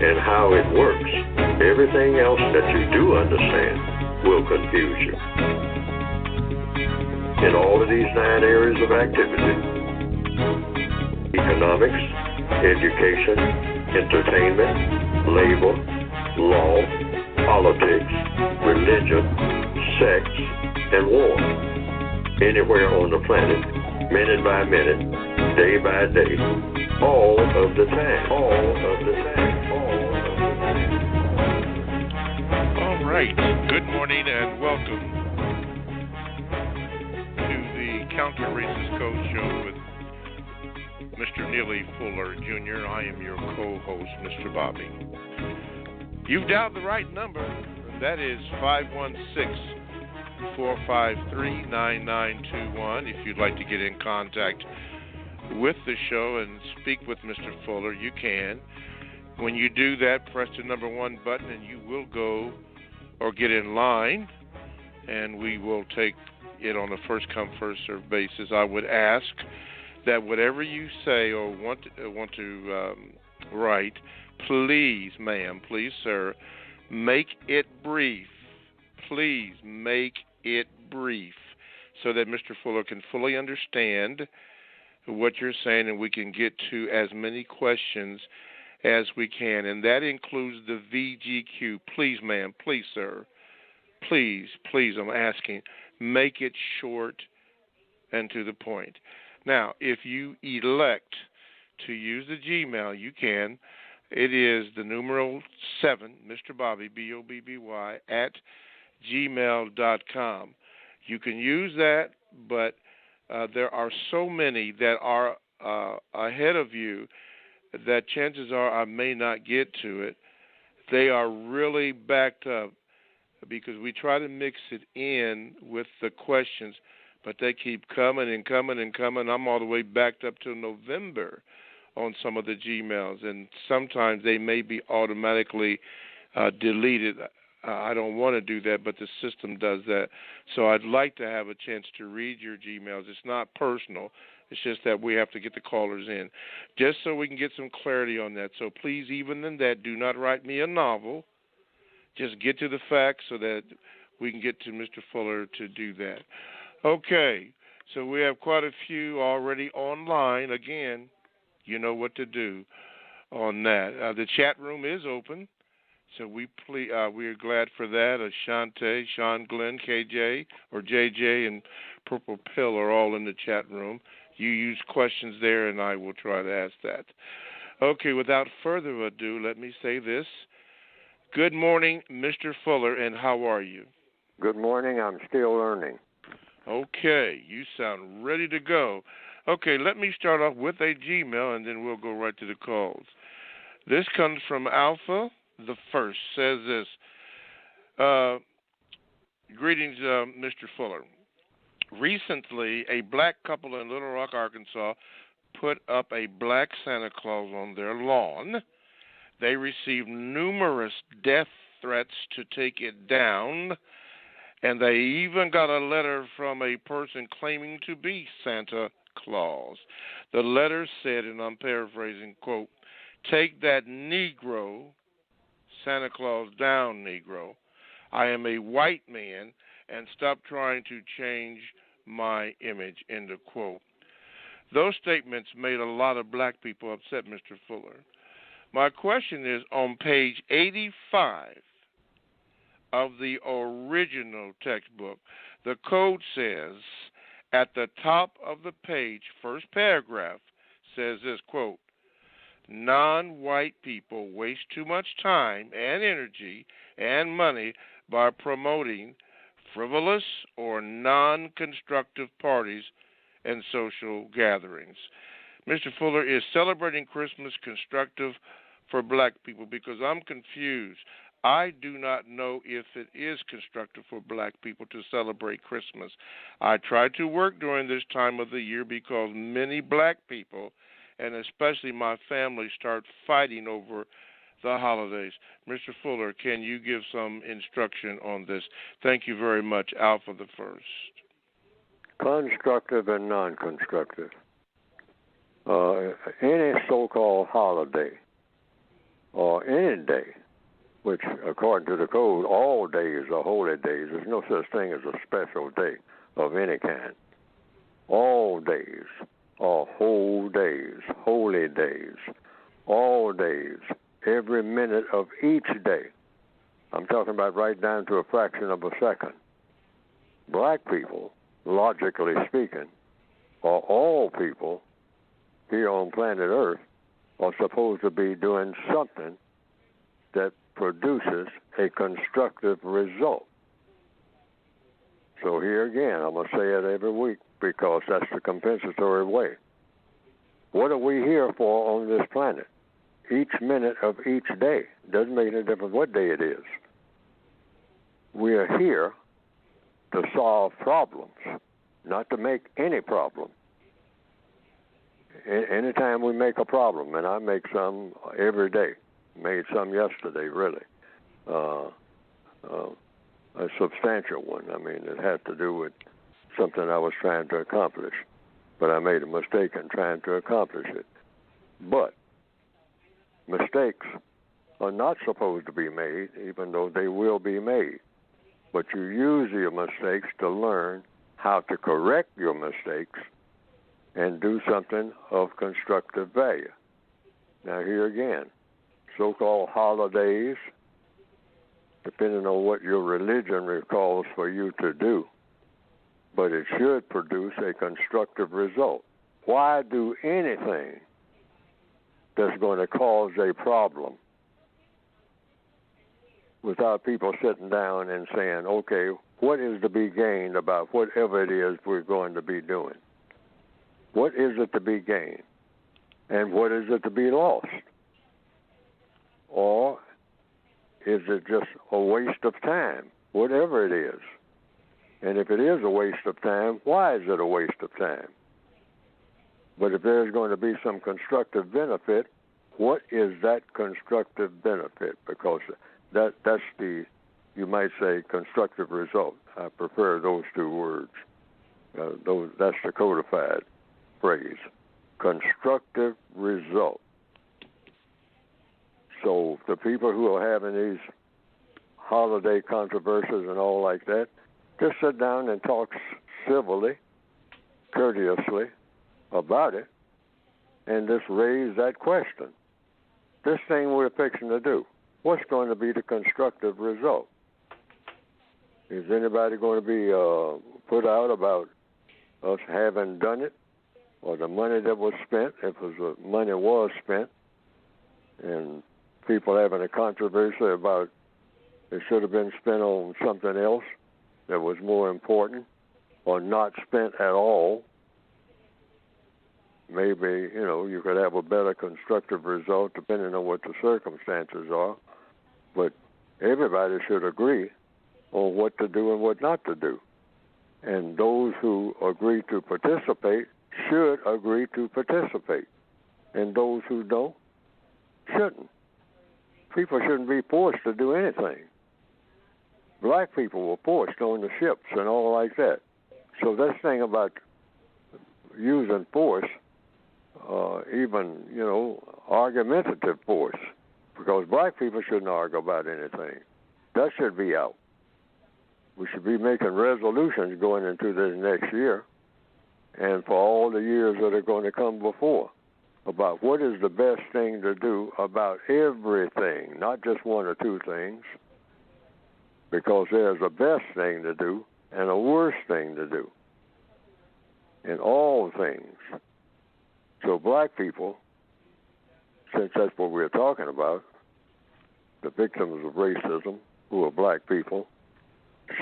and how it works, everything else that you do understand will confuse you. In all of these 9 areas of activity, economics, education, entertainment, labor, law, politics, religion, sex, and war. Anywhere on the planet, minute by minute, day by day, all of the time. All right. Good morning and welcome to the Counter Racist Code Show with Mr. Neely Fuller, Jr. I am your co-host, Mr. Bobby. You've dialed the right number, and that is 516-453-9921. If you'd like to get in contact with the show and speak with Mr. Fuller, you can. When you do that, press the number 1 button and you will go or get in line, and we will take it on a first-come, first-served basis. I would ask that whatever you say or want to write, please, ma'am, please, sir, make it brief. Please make it brief so that Mr. Fuller can fully understand what you're saying and we can get to as many questions as we can. And that includes the VGQ. Please, ma'am, please, sir, please, I'm asking, make it short and to the point. Now, if you elect to use the Gmail, you can. It is the numeral 7, Mr. Bobby, B-O-B-B-Y, at gmail.com. You can use that, but there are so many that are ahead of you that chances are I may not get to it. They are really backed up because we try to mix it in with the questions, but they keep coming and coming and coming. I'm all the way backed up to November on some of the Gmails, and sometimes they may be automatically deleted. I don't want to do that, but the system does that. So I'd like to have a chance to read your Gmails. It's not personal. It's just that we have to get the callers in, just so we can get some clarity on that. So please, even in that, do not write me a novel. Just get to the facts so that we can get to Mr. Fuller to do that. Okay, so we have quite a few already online. Again, you know what to do on that. The chat room is open, so we are glad for that. Ashante, Sean Glenn, KJ, or JJ, and Purple Pill are all in the chat room. You use questions there, and I will try to ask that. Okay, without further ado, let me say this. Good morning, Mr. Fuller, and how are you? Good morning. I'm still learning. Okay, you sound ready to go. Okay, let me start off with a Gmail, and then we'll go right to the calls. This comes from Alpha the First. Says this. Greetings, Mr. Fuller. Recently, a black couple in Little Rock, Arkansas, put up a black Santa Claus on their lawn. They received numerous death threats to take it down, and they even got a letter from a person claiming to be Santa Claus. The letter said, and I'm paraphrasing, quote, "Take that Negro, Santa Claus down, Negro. I am a white man, and stop trying to change my image," end of quote. Those statements made a lot of black people upset, Mr. Fuller. My question is, on page 85 of the original textbook, the code says, at the top of the page, first paragraph, says this, quote, "Non-white people waste too much time and energy and money by promoting frivolous or non-constructive parties and social gatherings." Mr. Fuller, is celebrating Christmas constructive for black people? Because I'm confused. I do not know if it is constructive for black people to celebrate Christmas. I try to work during this time of the year because many black people, and especially my family, start fighting over the holidays. Mr. Fuller, can you give some instruction on this? Thank you very much, Alpha the First. Constructive and non-constructive. Any so-called holiday or any day, which according to the code, all days are holy days. There's no such thing as a special day of any kind. All days are whole days, holy days, all days, every minute of each day. I'm talking about right down to a fraction of a second. Black people, logically speaking, or all people here on planet Earth, are supposed to be doing something that produces a constructive result. So here again, I'm going to say it every week because that's the compensatory way. What are we here for on this planet? Each minute of each day. Doesn't make any difference what day it is. We are here to solve problems, not to make any problem. Anytime we make a problem, and I make some every day, made some yesterday, really, a substantial one. I mean, it had to do with something I was trying to accomplish, but I made a mistake in trying to accomplish it. But mistakes are not supposed to be made, even though they will be made. But you use your mistakes to learn how to correct your mistakes and do something of constructive value. Now, here again, so-called holidays, depending on what your religion recalls for you to do, but it should produce a constructive result. Why do anything that's going to cause a problem without people sitting down and saying, okay, what is to be gained about whatever it is we're going to be doing? What is it to be gained? And what is it to be lost? Or is it just a waste of time, whatever it is? And if it is a waste of time, why is it a waste of time? But if there's going to be some constructive benefit, what is that constructive benefit? Because that's the, you might say, constructive result. I prefer those two words. That's the codified phrase, constructive result. So the people who are having these holiday controversies and all like that, just sit down and talk civilly, courteously about it, and just raise that question. This thing we're fixing to do, what's going to be the constructive result? Is anybody going to be put out about us having done it, or the money that was spent, if money was spent, and people having a controversy about it should have been spent on something else that was more important, or not spent at all? Maybe, you could have a better constructive result depending on what the circumstances are, but everybody should agree on what to do and what not to do. And those who agree to participate should agree to participate, and those who don't shouldn't. People shouldn't be forced to do anything. Black people were forced on the ships and all like that. So this thing about using force, even, argumentative force, because black people shouldn't argue about anything. That should be out. We should be making resolutions going into this next year and for all the years that are going to come before about what is the best thing to do about everything, not just one or two things, because there's a best thing to do and a worse thing to do in all things. So black people, since that's what we're talking about, the victims of racism, who are black people,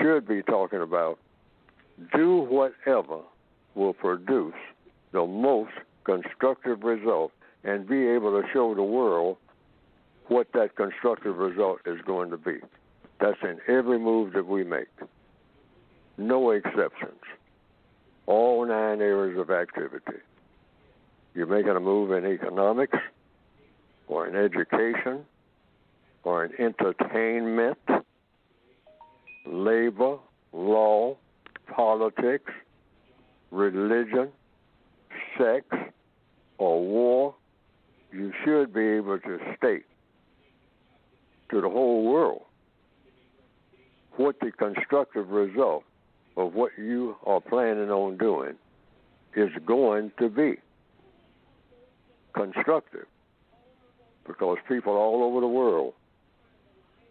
should be talking about do whatever will produce the most constructive result and be able to show the world what that constructive result is going to be. That's in every move that we make. No exceptions. All 9 areas of activity. You're making a move in economics, or in education, or in entertainment, labor, law, politics, religion, sex, or war, you should be able to state to the whole world what the constructive result of what you are planning on doing is going to be. Constructive. Because people all over the world,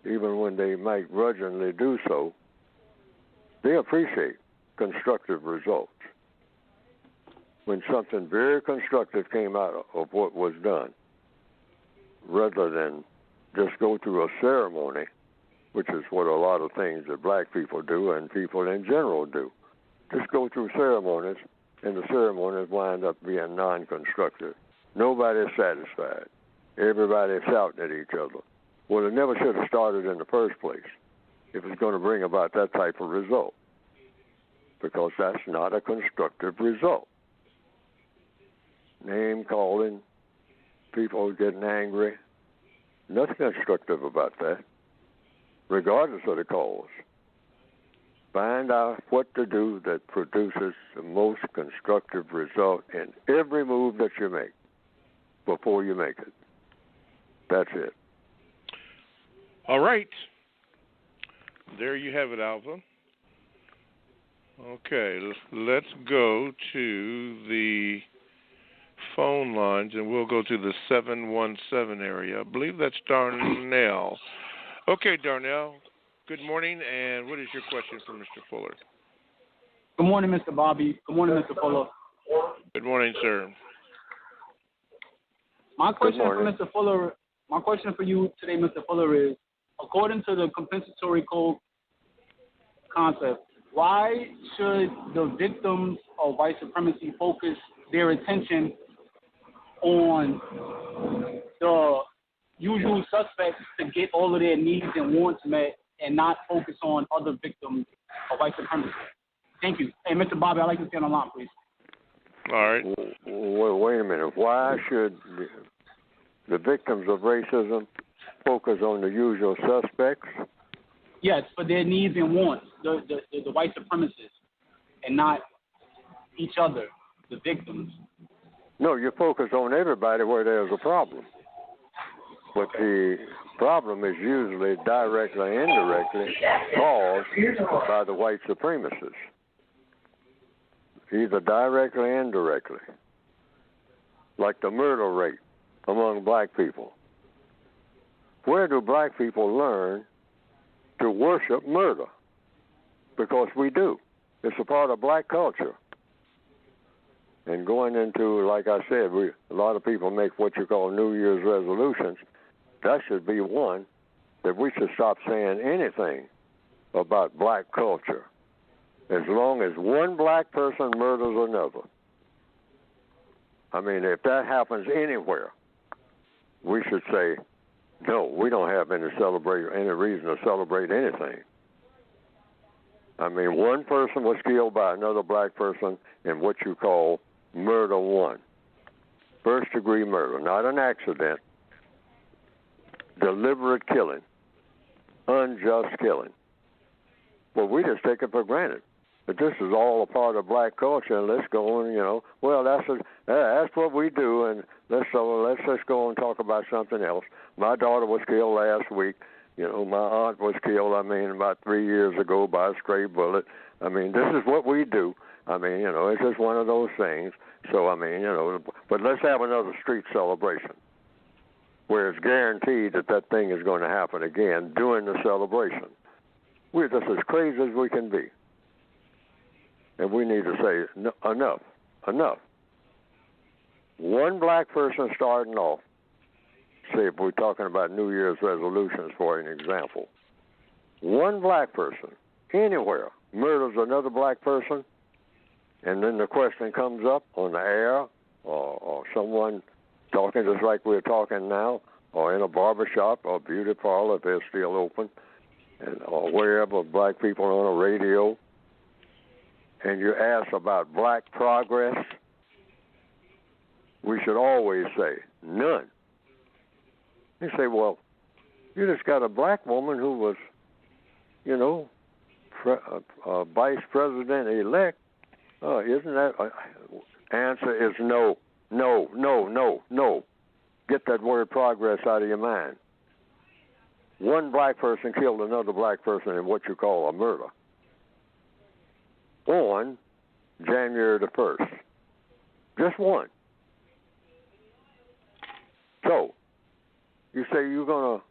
even when they might grudgingly do so, they appreciate constructive results. When something very constructive came out of what was done, rather than just go through a ceremony, which is what a lot of things that black people do and people in general do. Just go through ceremonies, and the ceremonies wind up being non-constructive. Nobody's satisfied. Everybody's shouting at each other. Well, it never should have started in the first place if it's going to bring about that type of result, because that's not a constructive result. Name calling, people getting angry, nothing constructive about that, regardless of the cause. Find out what to do that produces the most constructive result in every move that you make before you make it. That's it. All right. There you have it, Alpha. Okay, let's go to the phone lines, and we'll go to the 717 area. I believe that's Darnell. Okay, Darnell, good morning, and what is your question for Mr. Fuller? Good morning, Mr. Bobby. Good morning, Mr. Fuller. Good morning, sir. My question for you today, Mr. Fuller, is, according to the compensatory code concept, why should the victims of white supremacy focus their attention on the usual suspects to get all of their needs and wants met and not focus on other victims of white supremacy? Thank you. Hey, Mr. Bobby, I'd like to stay on the line, please. All right. Well, wait a minute. Why should the victims of racism focus on the usual suspects? Yes, for their needs and wants, the white supremacists, and not each other, the victims. No, you focus on everybody where there's a problem. But the problem is usually directly and indirectly caused by the white supremacists, either directly and indirectly, like the murder rate among black people. Where do black people learn to worship murder? Because we do. It's a part of black culture. And going into, like I said, a lot of people make what you call New Year's resolutions. That should be one, that we should stop saying anything about black culture as long as one black person murders another. I mean, if that happens anywhere, we should say, no, we don't have any reason to celebrate anything. I mean, one person was killed by another black person in what you call murder one. First-degree murder, not an accident. Deliberate killing. Unjust killing. Well, we just take it for granted. But this is all a part of black culture, and let's go and, well, that's what we do, and let's just go and talk about something else. My daughter was killed last week. My aunt was killed, about 3 years ago by a stray bullet. This is what we do. It's just one of those things. So, but let's have another street celebration where it's guaranteed that thing is going to happen again during the celebration. We're just as crazy as we can be. And we need to say, enough. One black person starting off, say if we're talking about New Year's resolutions for an example, one black person anywhere murders another black person, and then the question comes up on the air or someone talking just like we're talking now, or in a barbershop or beauty parlor if they're still open, or wherever, black people on a radio, and you ask about black progress, we should always say, none. You say, well, you just got a black woman who was, vice president-elect. Isn't that? Answer is no. Get that word progress out of your mind. one black person killed another black person in what you call a murder on January the 1st. Just one. So, you say you're going to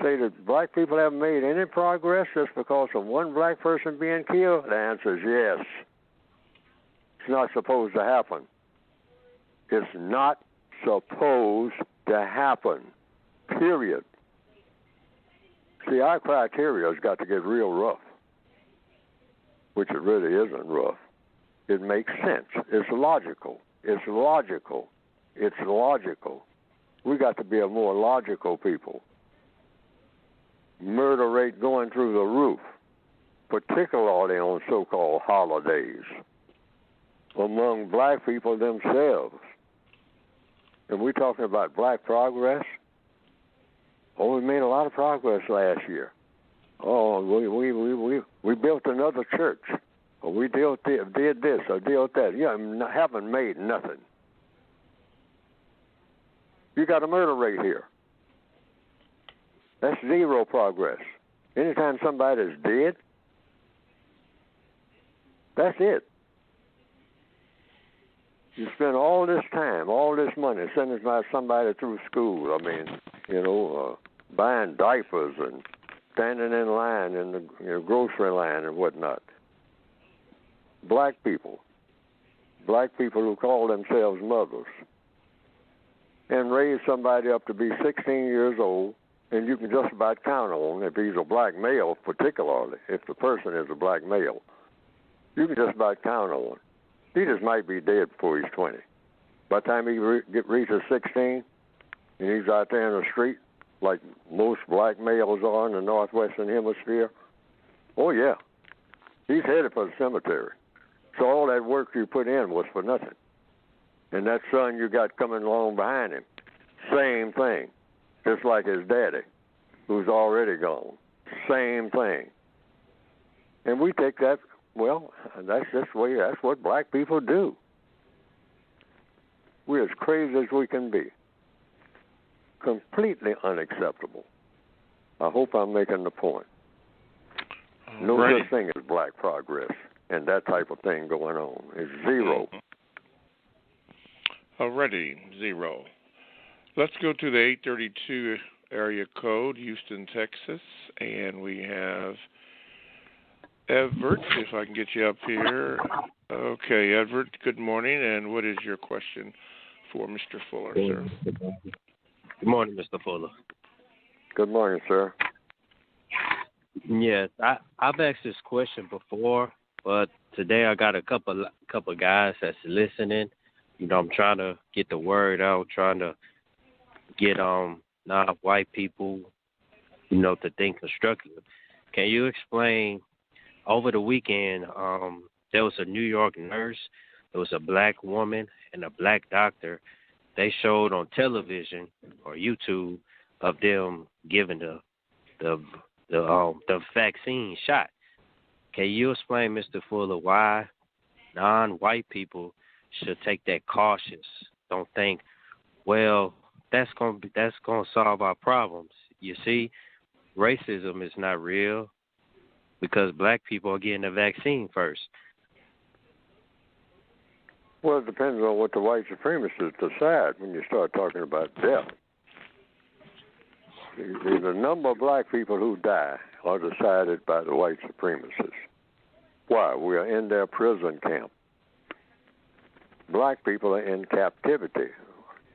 say that black people haven't made any progress just because of one black person being killed? The answer is yes. It's not supposed to happen. It's not supposed to happen. Period. See, our criteria has got to get real rough, which it really isn't rough. It makes sense. It's logical. It's logical. It's logical. We got to be a more logical people. Murder rate going through the roof, particularly on so-called holidays, among black people themselves. And we're talking about black progress. Oh, we made a lot of progress last year. Oh, we built another church. Or we did this or did that. You haven't made nothing. You got a murder rate here. That's zero progress. Anytime somebody's dead, that's it. You spend all this time, all this money sending somebody through school. I mean, buying diapers and standing in line in the grocery line and whatnot. Black people who call themselves mothers, and raise somebody up to be 16 years old, and you can just about count on, if he's a black male particularly, if the person is a black male, you can just about count on. He just might be dead before he's 20. By the time he reaches 16, and he's out there in the street, like most black males are in the northwestern hemisphere, oh yeah, he's headed for the cemetery. So all that work you put in was for nothing. And that son you got coming along behind him, same thing, just like his daddy, who's already gone, same thing. And we take that, well, that's just the way, that's what black people do. We're as crazy as we can be. Completely unacceptable. I hope I'm making the point. No such thing as black progress and that type of thing going on. It's zero. Already zero. Let's go to the 832 area code, Houston, Texas, and we have Everett, if I can get you up here. Okay, Everett, good morning, and what is your question for Mr. Fuller, sir? Good morning, Mr. Fuller. Good morning, sir. Yes, I've asked this question before, but today I got a couple guys that's listening. You know, I'm trying to get the word out, trying to get non-white people, you know, to think constructively. Can you explain? Over the weekend, there was a New York nurse, there was a black woman, and a black doctor. They showed on television or YouTube of them giving the vaccine shot. Can you explain, Mr. Fuller, why non-white people should take that cautious? Don't think, well, that's gonna solve our problems. You see, racism is not real because black people are getting the vaccine first. Well, it depends on what the white supremacists decide when you start talking about death. The number of black people who die are decided by the white supremacists. Why? We are in their prison camp. Black people are in captivity.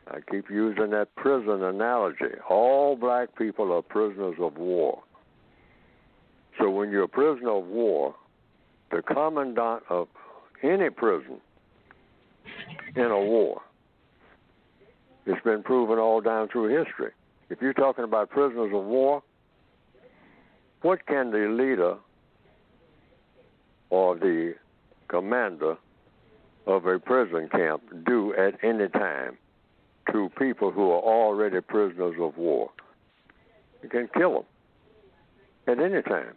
I keep using that prison analogy. All black people are prisoners of war. So when you're a prisoner of war, the commandant of any prison in a war, it's been proven all down through history. If you're talking about prisoners of war, what can the leader or the commander of a prison camp do at any time to people who are already prisoners of war? You can kill them at any time.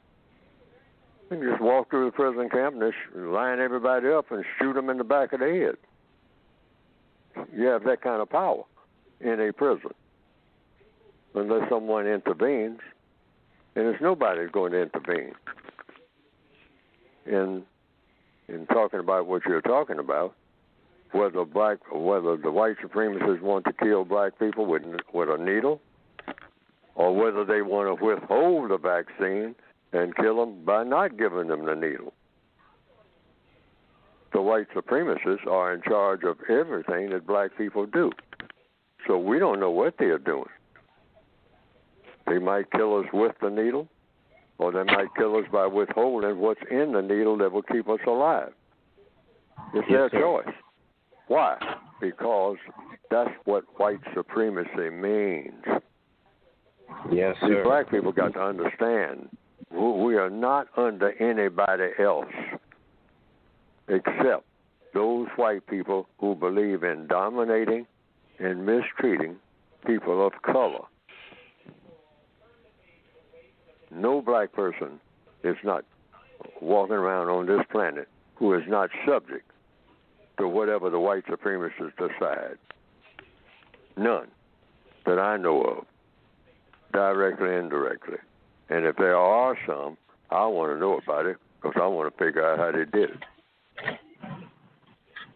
You can just walk through the prison camp and just line everybody up and shoot them in the back of the head. You have that kind of power in a prison, unless someone intervenes. and there's nobody going to intervene in talking about what you're talking about. Whether the white supremacists want to kill black people with a needle, or whether they want to withhold the vaccine and kill them by not giving them the needle. The white supremacists are in charge of everything that black people do. So we don't know what they're doing. They might kill us with the needle, or they might kill us by withholding what's in the needle that will keep us alive. It's their choice. Why? Because that's what white supremacy means. Yes, sir. See, black people got to understand we are not under anybody else except those white people who believe in dominating and mistreating people of color. No black person is not walking around on this planet who is not subject to whatever the white supremacists decide. None that I know of, directly and indirectly. And if there are some, I want to know about it because I want to figure out how they did it.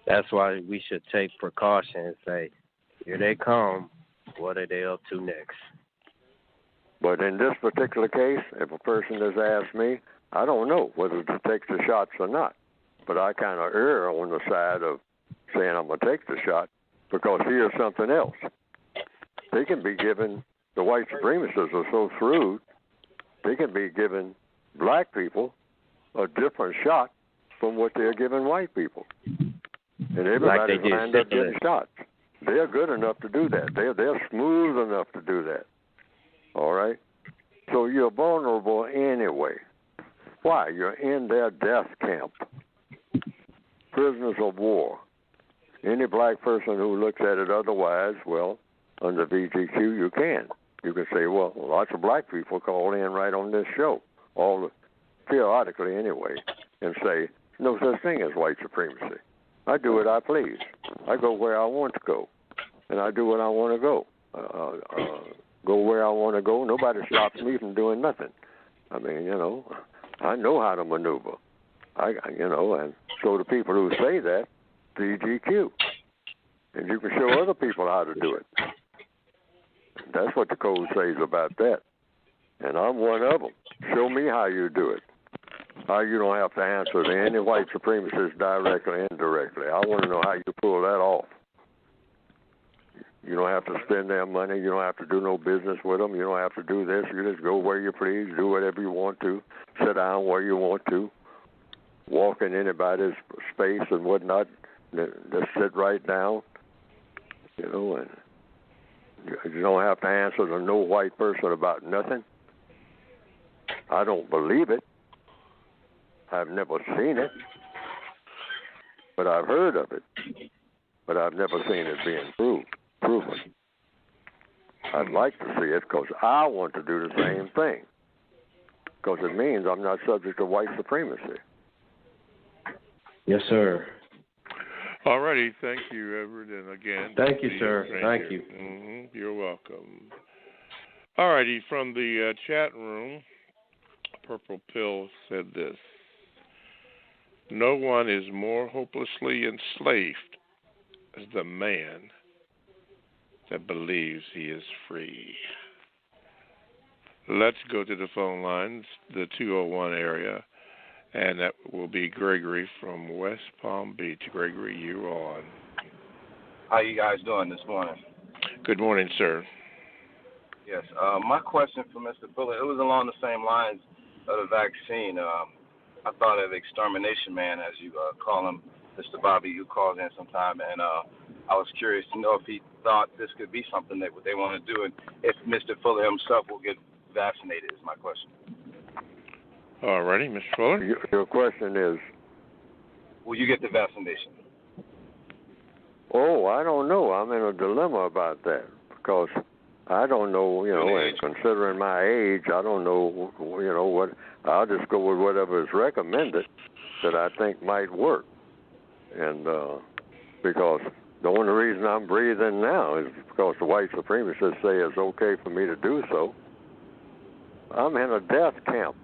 That's why we should take precaution and say, here they come, what are they up to next? But in this particular case, if a person has asked me, I don't know whether to take the shots or not. But I kind of err on the side of saying I'm going to take the shot because here's something else. They can be given, the white supremacists are so shrewd, they can be giving black people a different shot from what they're giving white people. And everybody's lined up getting shots. They're good enough to do that. They're smooth enough to do that. All right? So you're vulnerable anyway. Why? You're in their death camp. Prisoners of war. Any black person who looks at it otherwise, well, under VGQ, you can. You can say, well, lots of black people call in right on this show, periodically anyway, and say, no such thing as white supremacy. I do what I please. I go where I want to go, and I do what I want to go. Go where I want to go. Nobody stops me from doing nothing. I mean, I know how to maneuver. And so the people who say that, VGQ. And you can show other people how to do it. That's what the code says about that. And I'm one of them. Show me how you do it. How you don't have to answer to any white supremacists directly and indirectly. I want to know how you pull that off. You don't have to spend their money. You don't have to do no business with them. You don't have to do this. You just go where you please, do whatever you want to, sit down where you want to, walk in anybody's space and whatnot, just sit right down, and you don't have to answer to no white person about nothing. I don't believe it. I've never seen it, but I've heard of it, but I've never seen it being proven. I'd like to see it because I want to do the same thing because it means I'm not subject to white supremacy. Yes, sir. All righty. Thank you, Everett. And again, thank you, sir. Thank you. Mm-hmm. You're welcome. All righty. From the chat room, Purple Pill said this. No one is more hopelessly enslaved as the man that believes he is free. Let's go to the phone lines, the 201 area, and that will be Gregory from West Palm Beach. Gregory, you're on. How you guys doing this morning? Good morning, sir. Yes. My question for Mr. Fuller, it was along the same lines of the vaccine. I thought of Extermination Man, as you call him, Mr. Bobby, who calls in sometime, and I was curious to know if he thought this could be something that they want to do, and if Mr. Fuller himself will get vaccinated is my question. All righty, Mr. Fuller. Your question is? Will you get the vaccination? Oh, I don't know. I'm in a dilemma about that because I don't know, and considering my age, I don't know, what. I'll just go with whatever is recommended that I think might work. And because the only reason I'm breathing now is because the white supremacists say it's okay for me to do so. I'm in a death camp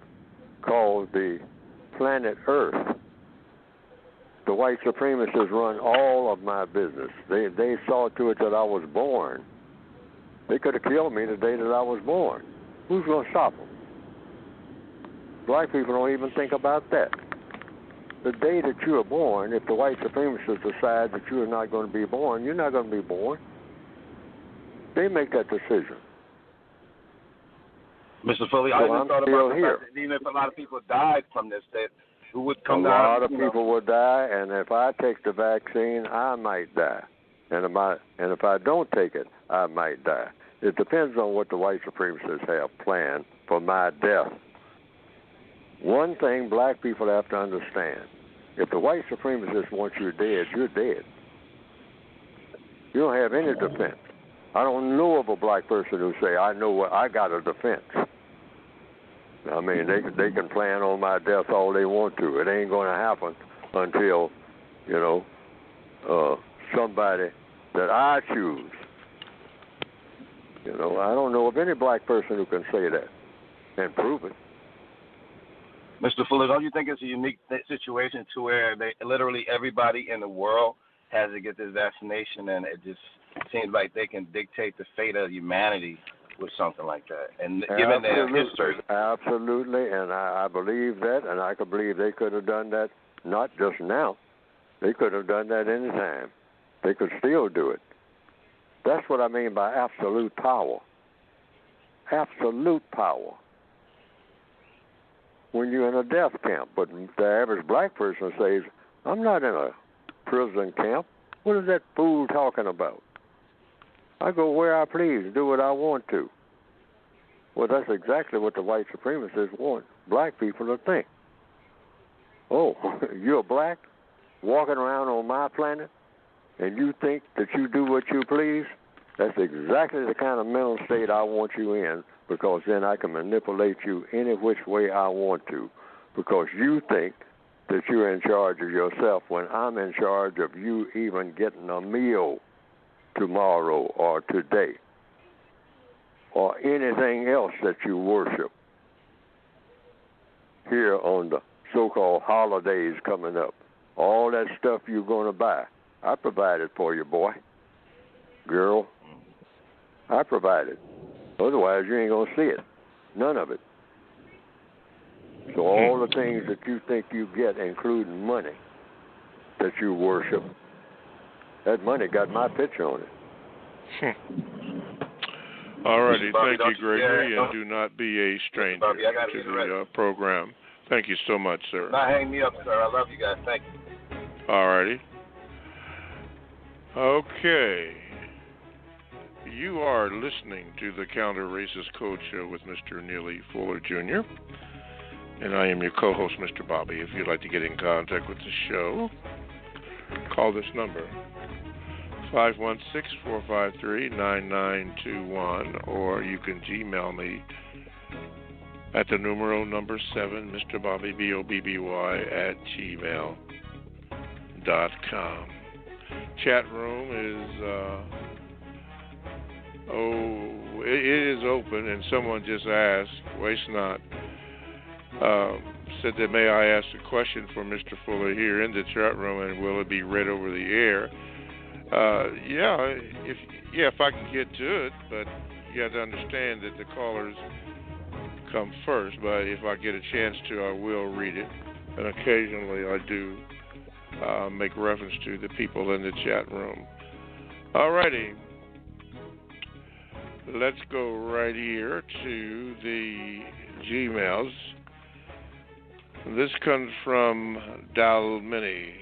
called the planet Earth. The white supremacists run all of my business. They saw to it that I was born. They could have killed me the day that I was born. Who's going to stop them? Black people don't even think about that. The day that you are born, if the white supremacists decide that you are not going to be born, you're not going to be born. They make that decision. Mr. Foley, so I even I'm thought still about here. that even if a lot of people died from this, that who would come a down? A lot of people would die, and if I take the vaccine, I might die. And if I don't take it, I might die. It depends on what the white supremacists have planned for my death. One thing black people have to understand, if the white supremacists want you dead, you're dead. You don't have any defense. I don't know of a black person who say, I know what I got a defense. I mean, they can plan on my death all they want to. It ain't going to happen until, somebody that I choose. I don't know of any black person who can say that and prove it. Mr. Fuller, don't you think it's a unique situation to where literally everybody in the world has to get this vaccination, and it just seems like they can dictate the fate of humanity with something like that? And given their history. Absolutely, and I believe that, and I could believe they could have done that not just now. They could have done that any time. They could still do it. That's what I mean by absolute power. Absolute power. When you're in a death camp, but the average black person says, I'm not in a prison camp. What is that fool talking about? I go where I please, do what I want to. Well, that's exactly what the white supremacists want black people to think. Oh, you're black, walking around on my planet, and you think that you do what you please? That's exactly the kind of mental state I want you in, because then I can manipulate you any which way I want to, because you think that you're in charge of yourself when I'm in charge of you even getting a meal tomorrow or today or anything else that you worship here on the so-called holidays coming up. All that stuff you're going to buy, I provided for you, boy, girl. I provided. Otherwise, you ain't going to see it. None of it. So all the things that you think you get, including money that you worship, that money got my picture on it. All righty. Thank you, Gregory, and do not be a stranger to the program. Thank you so much, sir. Not hang me up, sir. I love you guys. Thank you. All righty. Okay. You are listening to the Counter Racist Code Show with Mr. Neely Fuller, Jr., and I am your co-host, Mr. Bobby. If you'd like to get in contact with the show, call this number, 516-453-9921, or you can Gmail me at the numero number 7, Mr. Bobby, B-O-B-B-Y, at gmail.com. Chat room is... it is open, and someone just asked, waste not, said that may I ask a question for Mr. Fuller here in the chat room, and will it be read over the air? If I can get to it, but you have to understand that the callers come first, but if I get a chance to, I will read it, and occasionally I do make reference to the people in the chat room. Alrighty. Let's go right here to the Gmails. This comes from Dalmini.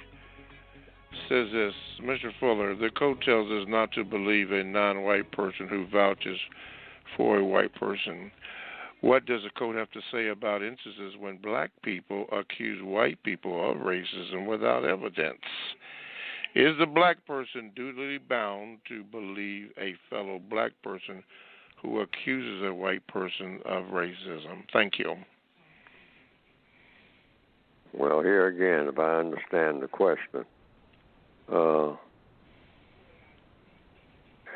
Says this, Mr. Fuller, the code tells us not to believe a non-white person who vouches for a white person. What does the code have to say about instances when black people accuse white people of racism without evidence? Is the black person dutifully bound to believe a fellow black person who accuses a white person of racism? Thank you. Well, here again, if I understand the question,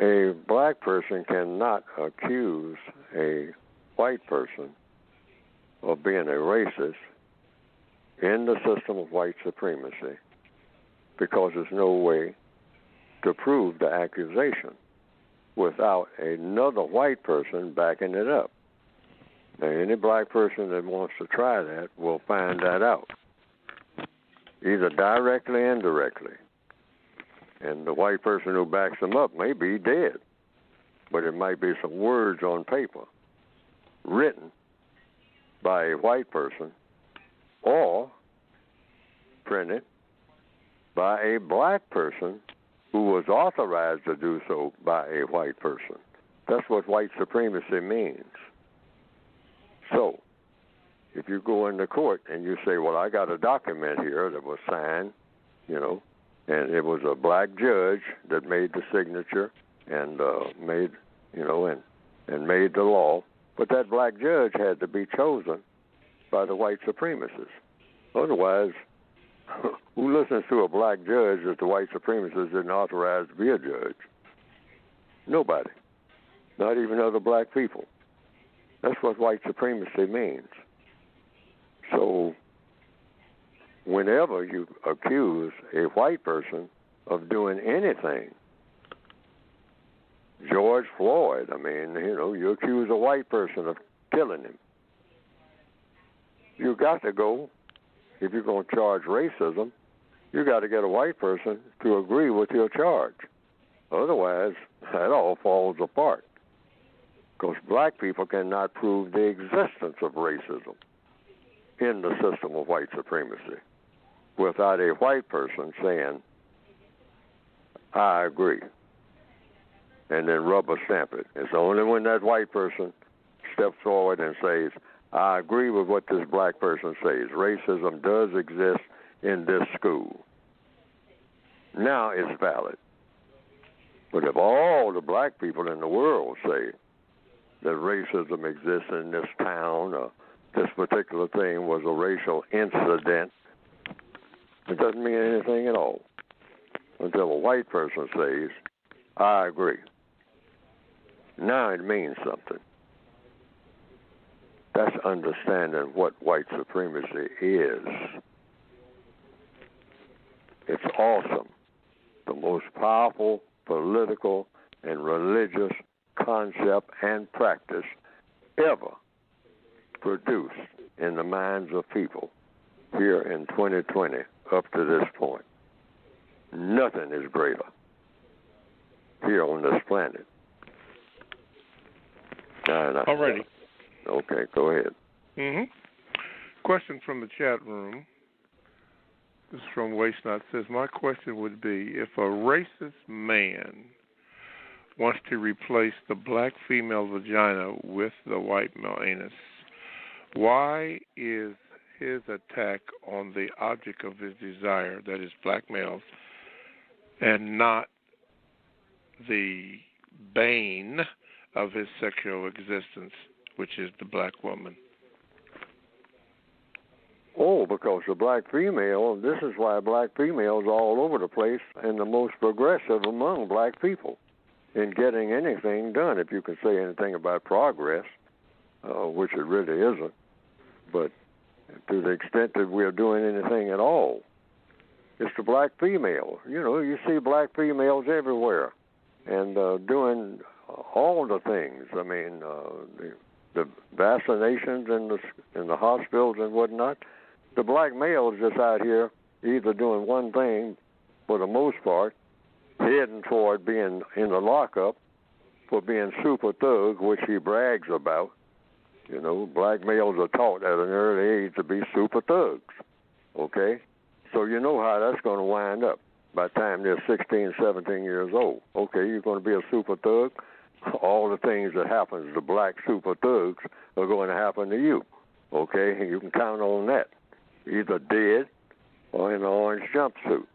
a black person cannot accuse a white person of being a racist in the system of white supremacy because there's no way to prove the accusation without another white person backing it up. Now, any black person that wants to try that will find that out, either directly or indirectly. And the white person who backs them up may be dead, but it might be some words on paper written by a white person or printed by a black person who was authorized to do so by a white person. That's what white supremacy means. So, if you go into court and you say, well, I got a document here that was signed, and it was a black judge that made the signature and made the law, but that black judge had to be chosen by the white supremacists. Otherwise, who listens to a black judge that the white supremacists didn't authorize to be a judge? Nobody. Not even other black people. That's what white supremacy means. So whenever you accuse a white person of doing anything, George Floyd, you accuse a white person of killing him. You got to go, if you're going to charge racism, you got to get a white person to agree with your charge. Otherwise, that all falls apart. Because black people cannot prove the existence of racism in the system of white supremacy without a white person saying, I agree, and then rubber stamp it. It's only when that white person steps forward and says, I agree with what this black person says. Racism does exist in this school. Now it's valid. But if all the black people in the world say that racism exists in this town or this particular thing was a racial incident, it doesn't mean anything at all until a white person says, I agree. Now it means something. That's understanding what white supremacy is. It's awesome. The most powerful political and religious concept and practice ever produced in the minds of people here in 2020 up to this point. Nothing is greater here on this planet. Alrighty. Okay, go ahead. Question from the chat room. This is from Waste Not. Says, my question would be, if a racist man wants to replace the black female vagina with the white male anus, why is his attack on the object of his desire, that is black males, and not the bane of his sexual existence, which is the black woman? Oh, because the black female, this is why black females are all over the place and the most progressive among black people in getting anything done, if you can say anything about progress, which it really isn't. But to the extent that we're doing anything at all, it's the black female. You see black females everywhere and doing all the things. The vaccinations in the hospitals and whatnot. The black males just out here either doing one thing, for the most part, heading toward being in the lockup for being super thug, which he brags about. Black males are taught at an early age to be super thugs, okay? So you know how that's going to wind up by the time they're 16, 17 years old. Okay, you're going to be a super thug. All the things that happen to black super thugs are going to happen to you, okay? And you can count on that, either dead or in an orange jumpsuit.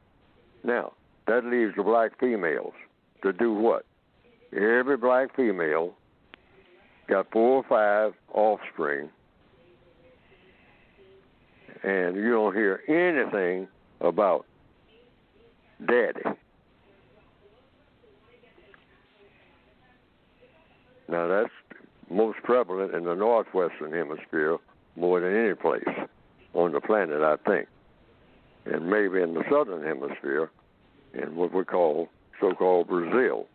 Now, that leaves the black females to do what? Every black female got 4 or 5 offspring, and you don't hear anything about daddy. Now, that's most prevalent in the northwestern hemisphere more than any place on the planet, I think. And maybe in the southern hemisphere, in what we call so-called Brazil.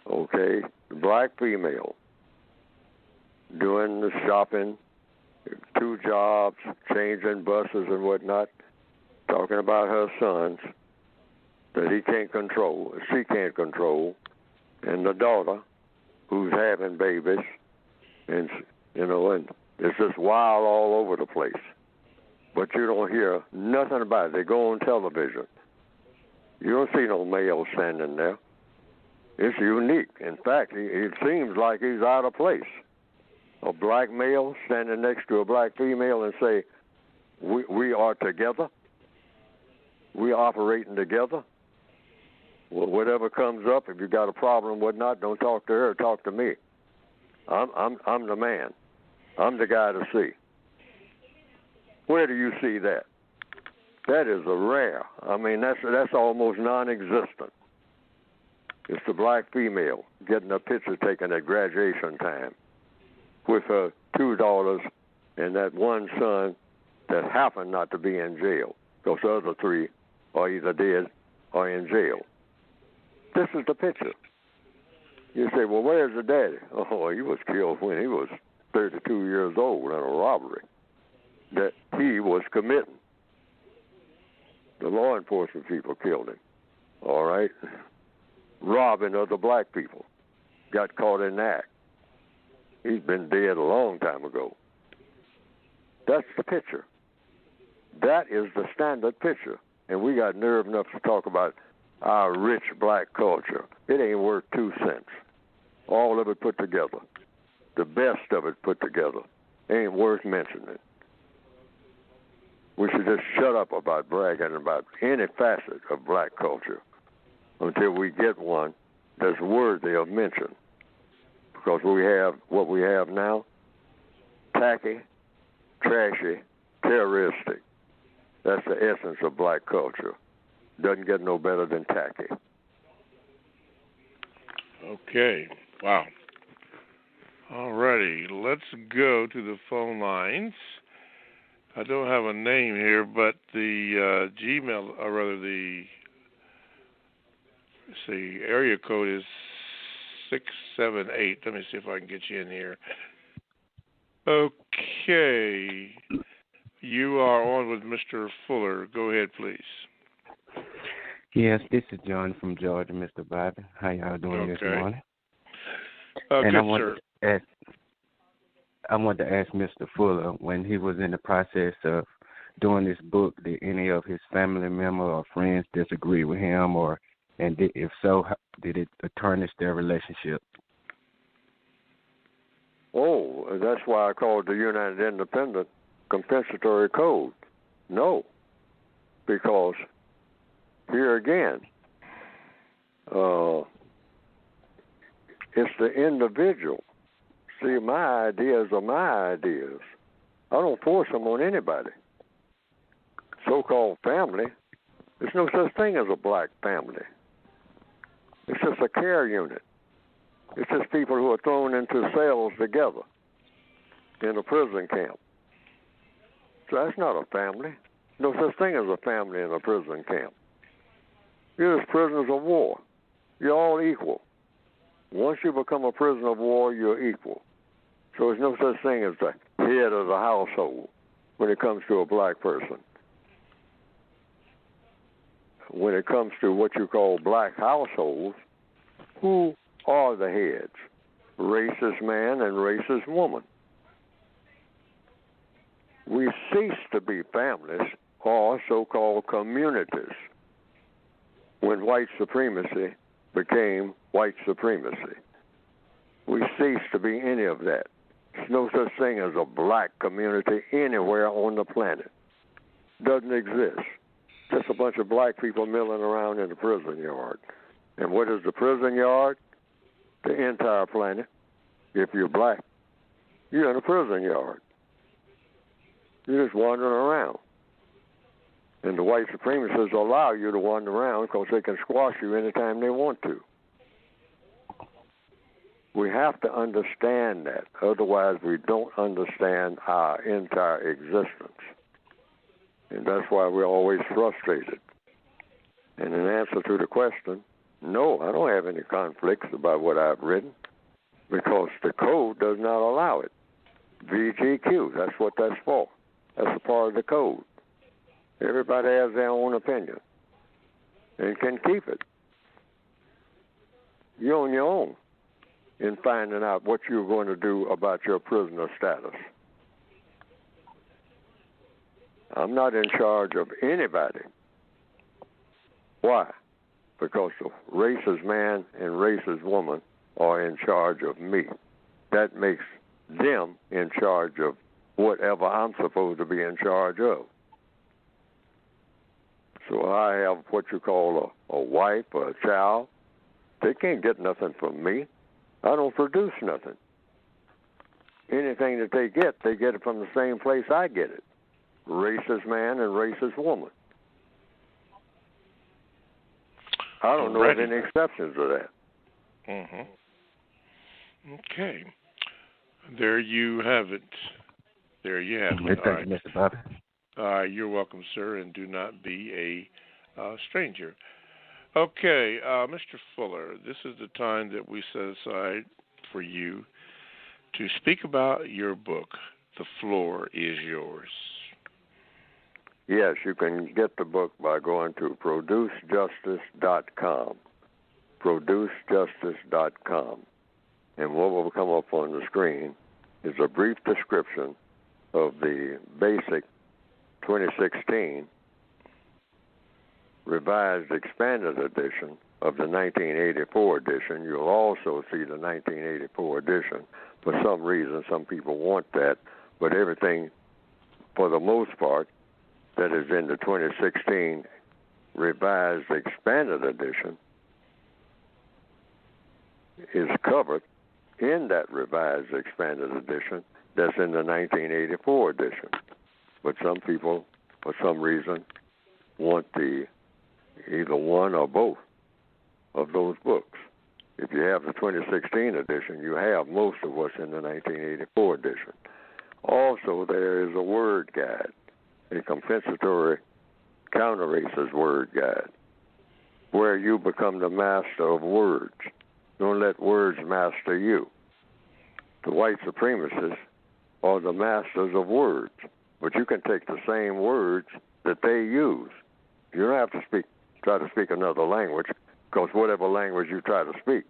Okay, the black female doing the shopping, 2 jobs, changing buses and whatnot, talking about her sons that he can't control, she can't control, and the daughter who's having babies, and and it's just wild all over the place. But you don't hear nothing about it. They go on television. You don't see no male standing there. It's unique. In fact, it seems like he's out of place. A black male standing next to a black female and say, we are together. We are operating together. Well, whatever comes up, if you got a problem, whatnot, don't talk to her. Talk to me. I'm the man. I'm the guy to see. Where do you see that? That is a rare. I mean, that's almost non-existent. It's the black female getting a picture taken at graduation time with her 2 daughters and that one son that happened not to be in jail. Those other 3 are either dead or in jail. This is the picture. You say, well, where's the daddy? Oh, he was killed when he was 32 years old in a robbery that he was committing. The law enforcement people killed him, all right? Robbing other black people. Got caught in the act. He's been dead a long time ago. That's the picture. That is the standard picture. And we got nerve enough to talk about our rich black culture. It ain't worth 2 cents. All of it put together. The best of it put together. Ain't worth mentioning. We should just shut up about bragging about any facet of black culture until we get one that's worthy of mention. Because we have what we have now, tacky, trashy, terroristic. That's the essence of black culture. Doesn't get no better than tacky. Okay. Wow. All righty. Let's go to the phone lines. I don't have a name here, but the Gmail, or rather the area code is 678. Let me see if I can get you in here. Okay. You are on with Mr. Fuller. Go ahead, please. Yes, this is John from Georgia, Mr. Bobby. How y'all doing this morning? And I wanted to ask Mr. Fuller, when he was in the process of doing this book, did any of his family members or friends disagree with him, if so, did it tarnish their relationship? Oh, that's why I called the United Independent Compensatory Code. No, because here again, it's the individual. See, my ideas are my ideas. I don't force them on anybody. So-called family, there's no such thing as a black family. It's just a care unit. It's just people who are thrown into cells together in a prison camp. So that's not a family. No such thing as a family in a prison camp. You're just prisoners of war. You're all equal. Once you become a prisoner of war, you're equal. So there's no such thing as the head of the household when it comes to a black person. When it comes to what you call black households, who are the heads? Racist man and racist woman. We cease to be families or so-called communities when white supremacy became white supremacy. We cease to be any of that. There's no such thing as a black community anywhere on the planet. Doesn't exist. Just a bunch of black people milling around in the prison yard. And what is the prison yard? The entire planet. If you're black, you're in a prison yard. You're just wandering around. And the white supremacists allow you to wander around because they can squash you anytime they want to. We have to understand that. Otherwise, we don't understand our entire existence. And that's why we're always frustrated. And in answer to the question, no, I don't have any conflicts about what I've written because the code does not allow it. VGQ, that's what that's for. That's a part of the code. Everybody has their own opinion and can keep it. You're on your own in finding out what you're going to do about your prisoner status. I'm not in charge of anybody. Why? Because the racist man and racist woman are in charge of me. That makes them in charge of whatever I'm supposed to be in charge of. So I have what you call a wife or a child. They can't get nothing from me. I don't produce nothing. Anything that they get it from the same place I get it. Racist man and racist woman. I don't know of any exceptions to that. Mm-hmm. Okay. There you have it. There you have it. Thank you, Mr. Bobby. You're welcome, sir, and do not be a stranger. Okay, Mr. Fuller, this is the time that we set aside for you to speak about your book, The Floor is Yours. Yes, you can get the book by going to producejustice.com. Producejustice.com. And what will come up on the screen is a brief description of the basic 2016 revised expanded edition of the 1984 edition. You'll also see the 1984 edition. For some reason, some people want that, but everything, for the most part, that is in the 2016 revised expanded edition is covered in that revised expanded edition that's in the 1984 edition. But some people, for some reason, want either one or both of those books. If you have the 2016 edition, you have most of what's in the 1984 edition. Also, there is a word guide, a compensatory counter-racist word guide, where you become the master of words. Don't let words master you. The white supremacists are the masters of words, but you can take the same words that they use. You don't have to try to speak another language, because whatever language you try to speak,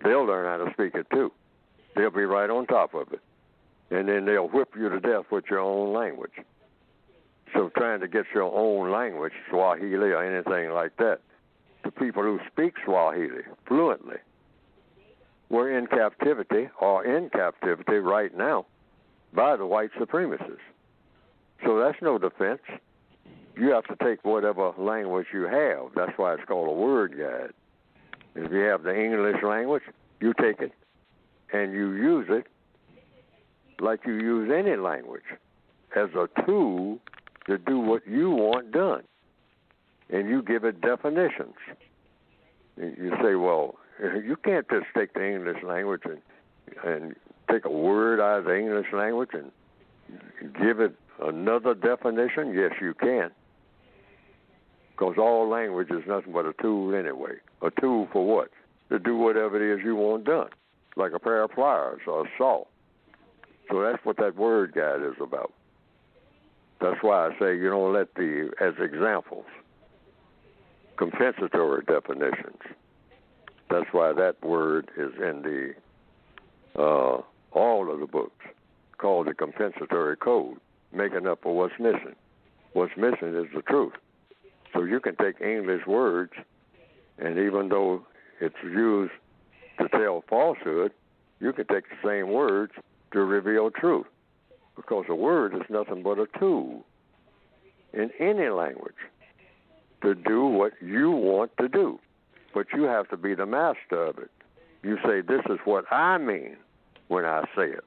they'll learn how to speak it too. They'll be right on top of it. And then they'll whip you to death with your own language. So trying to get your own language, Swahili or anything like that, the people who speak Swahili fluently were in captivity right now by the white supremacists. So that's no defense. You have to take whatever language you have. That's why it's called a word guide. If you have the English language, you take it and you use it like you use any language as a tool to do what you want done. And you give it definitions. You say, well, you can't just take the English language and take a word out of the English language and give it another definition. Yes, you can. Because all language is nothing but a tool anyway. A tool for what? To do whatever it is you want done, like a pair of pliers or a saw. So that's what that word guide is about. That's why I say you don't let as examples, compensatory definitions. That's why that word is in all of the books, called the compensatory code, making up for what's missing. What's missing is the truth. So you can take English words, and even though it's used to tell falsehood, you can take the same words to reveal truth, because a word is nothing but a tool in any language to do what you want to do. But you have to be the master of it. You say, this is what I mean when I say it.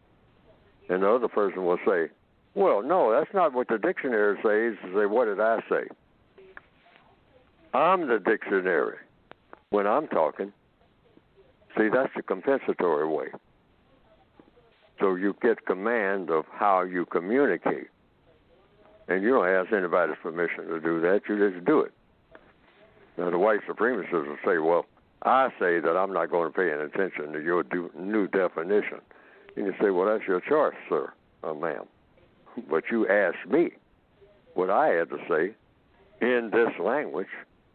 And the other person will say, well, no, that's not what the dictionary says. Say, what did I say? I'm the dictionary when I'm talking. See, that's the compensatory way. So you get command of how you communicate. And you don't ask anybody's permission to do that. You just do it. Now, the white supremacists will say, well, I say that I'm not going to pay any attention to your new definition. And you say, well, that's your choice, sir or ma'am. But you asked me what I had to say in this language,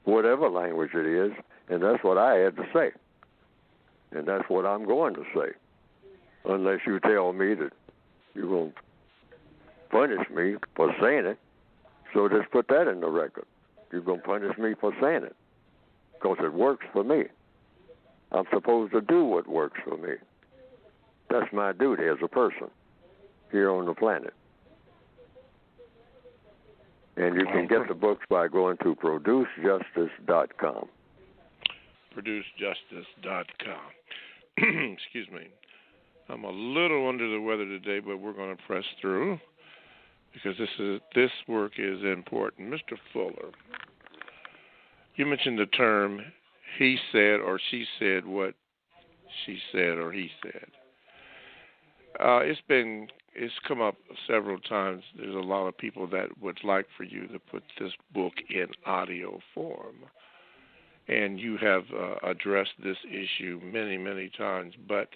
whatever language it is, and that's what I had to say. And that's what I'm going to say. Unless you tell me that you're going to punish me for saying it. So just put that in the record. You're going to punish me for saying it because it works for me. I'm supposed to do what works for me. That's my duty as a person here on the planet. And you can get the books by going to producejustice.com. Producejustice.com. Excuse me. I'm a little under the weather today, but we're going to press through because this work is important. Mr. Fuller, you mentioned the term he said or she said what she said or he said. It's come up several times. There's a lot of people that would like for you to put this book in audio form. And you have addressed this issue many, many times. But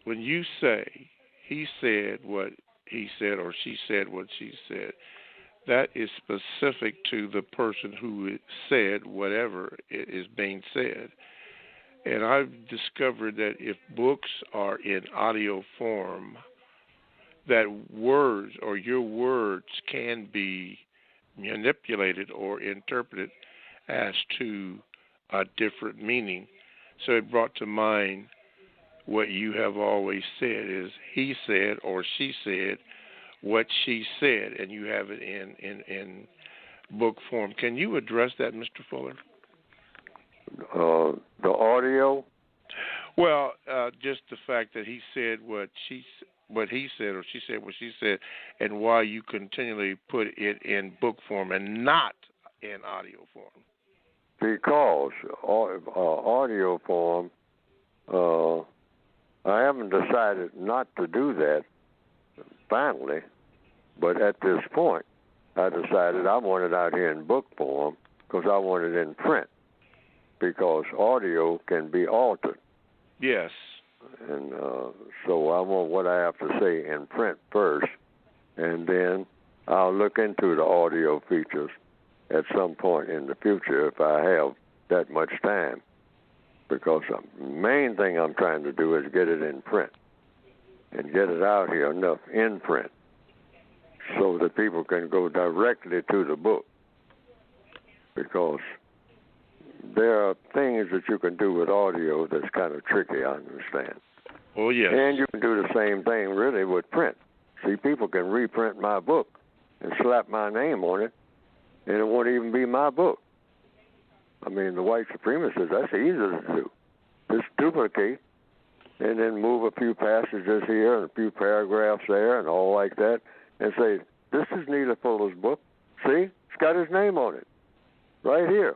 when you say he said what he said or she said what she said, that is specific to the person who said whatever is being said. And I've discovered that if books are in audio form, that words or your words can be manipulated or interpreted as to a different meaning. So it brought to mind what you have always said is he said or she said what she said, and you have it in book form. Can you address that, Mr. Fuller? The audio? Well, just the fact that he said what he said or she said what she said, and why you continually put it in book form and not in audio form. Because audio form, I haven't decided not to do that finally, but at this point, I decided I want it out here in book form because I want it in print, because audio can be altered. Yes. And so I want what I have to say in print first, and then I'll look into the audio features at some point in the future if I have that much time, because the main thing I'm trying to do is get it in print and get it out here enough in print so that people can go directly to the book, because there are things that you can do with audio that's kind of tricky, I understand. Oh, yes. And you can do the same thing, really, with print. See, people can reprint my book and slap my name on it, and it won't even be my book. I mean, the white supremacists, that's easy to do. Just duplicate and then move a few passages here and a few paragraphs there and all like that and say, this is Neely Fuller's book. See? It's got his name on it right here,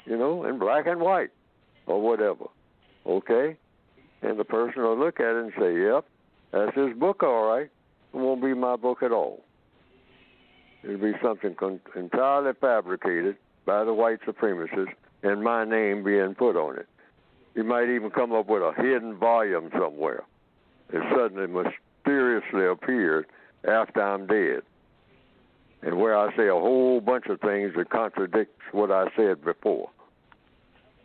in black and white or whatever. Okay? And the person will look at it and say, yep, that's his book, all right. It won't be my book at all. It'll be something entirely fabricated by the white supremacists and my name being put on it. You might even come up with a hidden volume somewhere. It suddenly mysteriously appeared after I'm dead, and where I say a whole bunch of things that contradicts what I said before.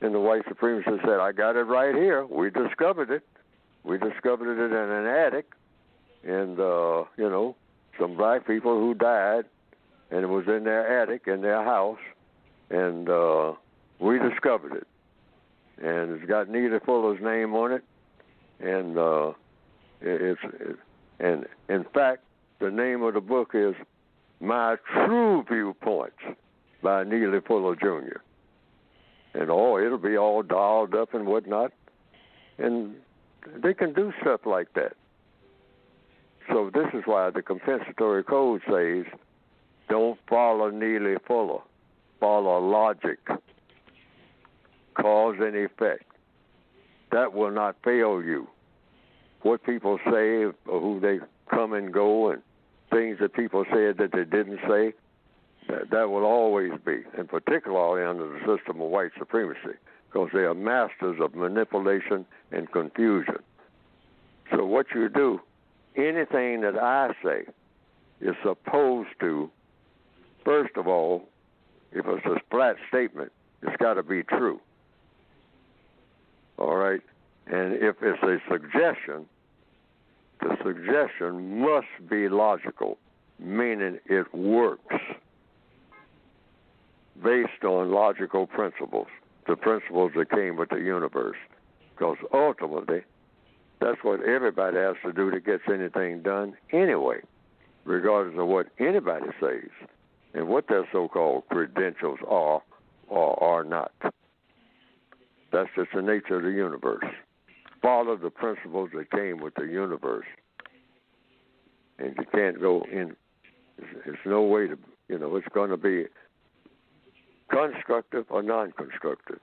And the white supremacists said, I got it right here. We discovered it. We discovered it in an attic, and, some black people who died, and it was in their attic, in their house, and we discovered it. And it's got Neely Fuller's name on it, and and in fact, the name of the book is My True Viewpoints by Neely Fuller Jr. And it'll be all dolled up and whatnot, and they can do stuff like that. So this is why the compensatory code says, don't follow Neely Fuller, follow logic, cause and effect. That will not fail you. What people say, or who they come and go, and things that people said that they didn't say, that will always be, and particularly under the system of white supremacy, because they are masters of manipulation and confusion. So what you do, anything that I say is supposed to, first of all, if it's a flat statement, it's got to be true. All right? And if it's a suggestion, the suggestion must be logical, meaning it works based on logical principles, the principles that came with the universe. Because ultimately, that's what everybody has to do that gets anything done anyway, regardless of what anybody says and what their so-called credentials are or are not. That's just the nature of the universe. Follow the principles that came with the universe. And you can't go in. There's no way to, it's going to be constructive or non-constructive.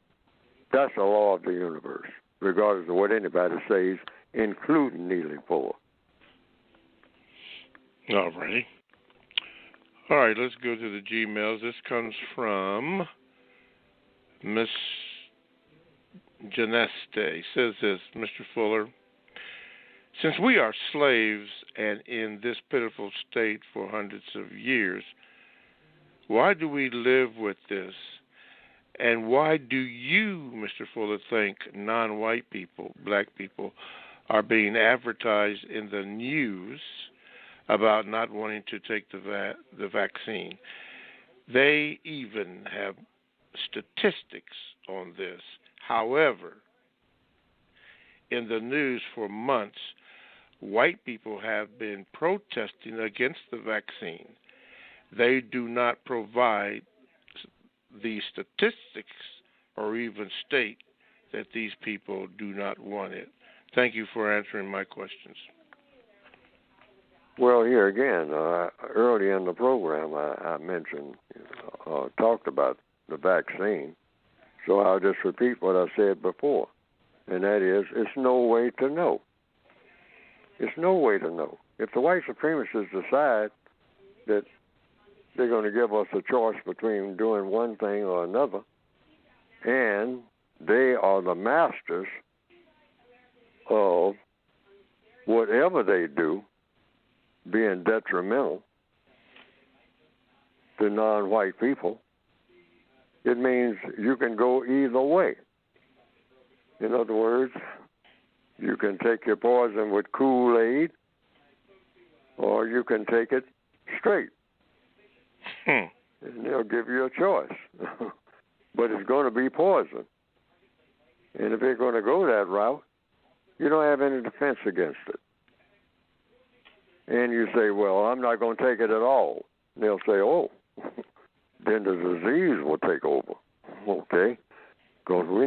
That's the law of the universe, regardless of what anybody says, including Neely Fuller. All right. All right, let's go to the Gmails. This comes from Miss Janeste. Says this, Mr. Fuller, since we are slaves and in this pitiful state for hundreds of years, why do we live with this? And why do you, Mr. Fuller, think non-white people, black people, are being advertised in the news about not wanting to take the vaccine? They even have statistics on this. However, in the news for months, white people have been protesting against the vaccine. They do not provide the statistics or even state that these people do not want it. Thank you for answering my questions. Well, here again, early in the program, I mentioned, talked about the vaccine. So I'll just repeat what I said before, and that is, it's no way to know. It's no way to know. If the white supremacists decide that they're going to give us a choice between doing one thing or another, and they are the masters of whatever they do being detrimental to non-white people, it means you can go either way. In other words, you can take your poison with Kool-Aid, or you can take it straight. And they'll give you a choice. But it's going to be poison. And if you're going to go that route, you don't have any defense against it. And you say, well, I'm not going to take it at all. And they'll say, oh, then the disease will take over. Okay? Because we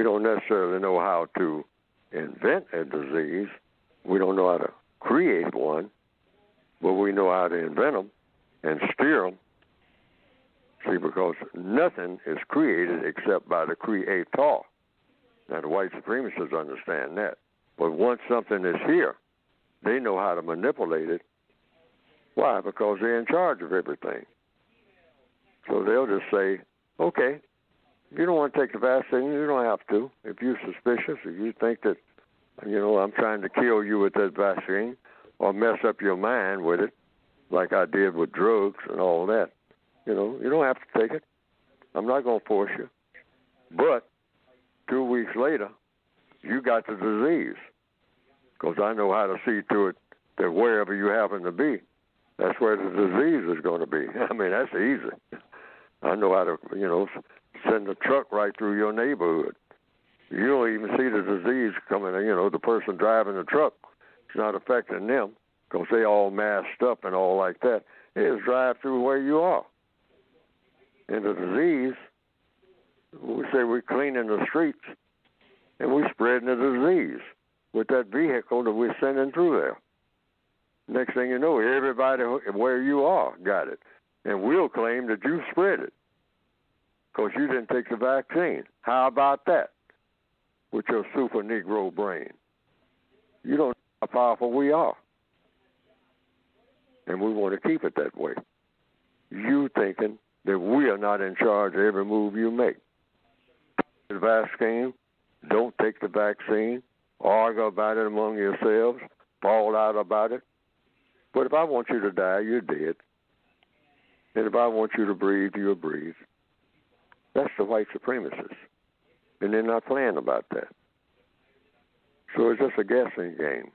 don't necessarily know how to invent a disease. We don't know how to create one, but we know how to invent them and steer them. See, because nothing is created except by the creator. Now, the white supremacists understand that. But once something is here, they know how to manipulate it. Why? Because they're in charge of everything. So they'll just say, okay, if you don't want to take the vaccine, you don't have to. If you're suspicious, if you think that, I'm trying to kill you with that vaccine or mess up your mind with it, like I did with drugs and all that, you don't have to take it. I'm not going to force you. But 2 weeks later, you got the disease, because I know how to see to it that wherever you happen to be, that's where the disease is going to be. I mean, that's easy. I know how to, send a truck right through your neighborhood. You don't even see the disease coming, the person driving the truck. It's not affecting them because they all masked up and all like that. It just drive through where you are. And the disease, we say we're cleaning the streets, and we're spreading the disease with that vehicle that we're sending through there. Next thing you know, everybody where you are got it. And we'll claim that you spread it because you didn't take the vaccine. How about that with your super Negro brain? You don't know how powerful we are. And we want to keep it that way. You thinking that we are not in charge of every move you make. The vaccine, don't take the vaccine, argue about it among yourselves, fall out about it. But if I want you to die, you're dead. And if I want you to breathe, you'll breathe. That's the white supremacists. And they're not playing about that. So it's just a guessing game.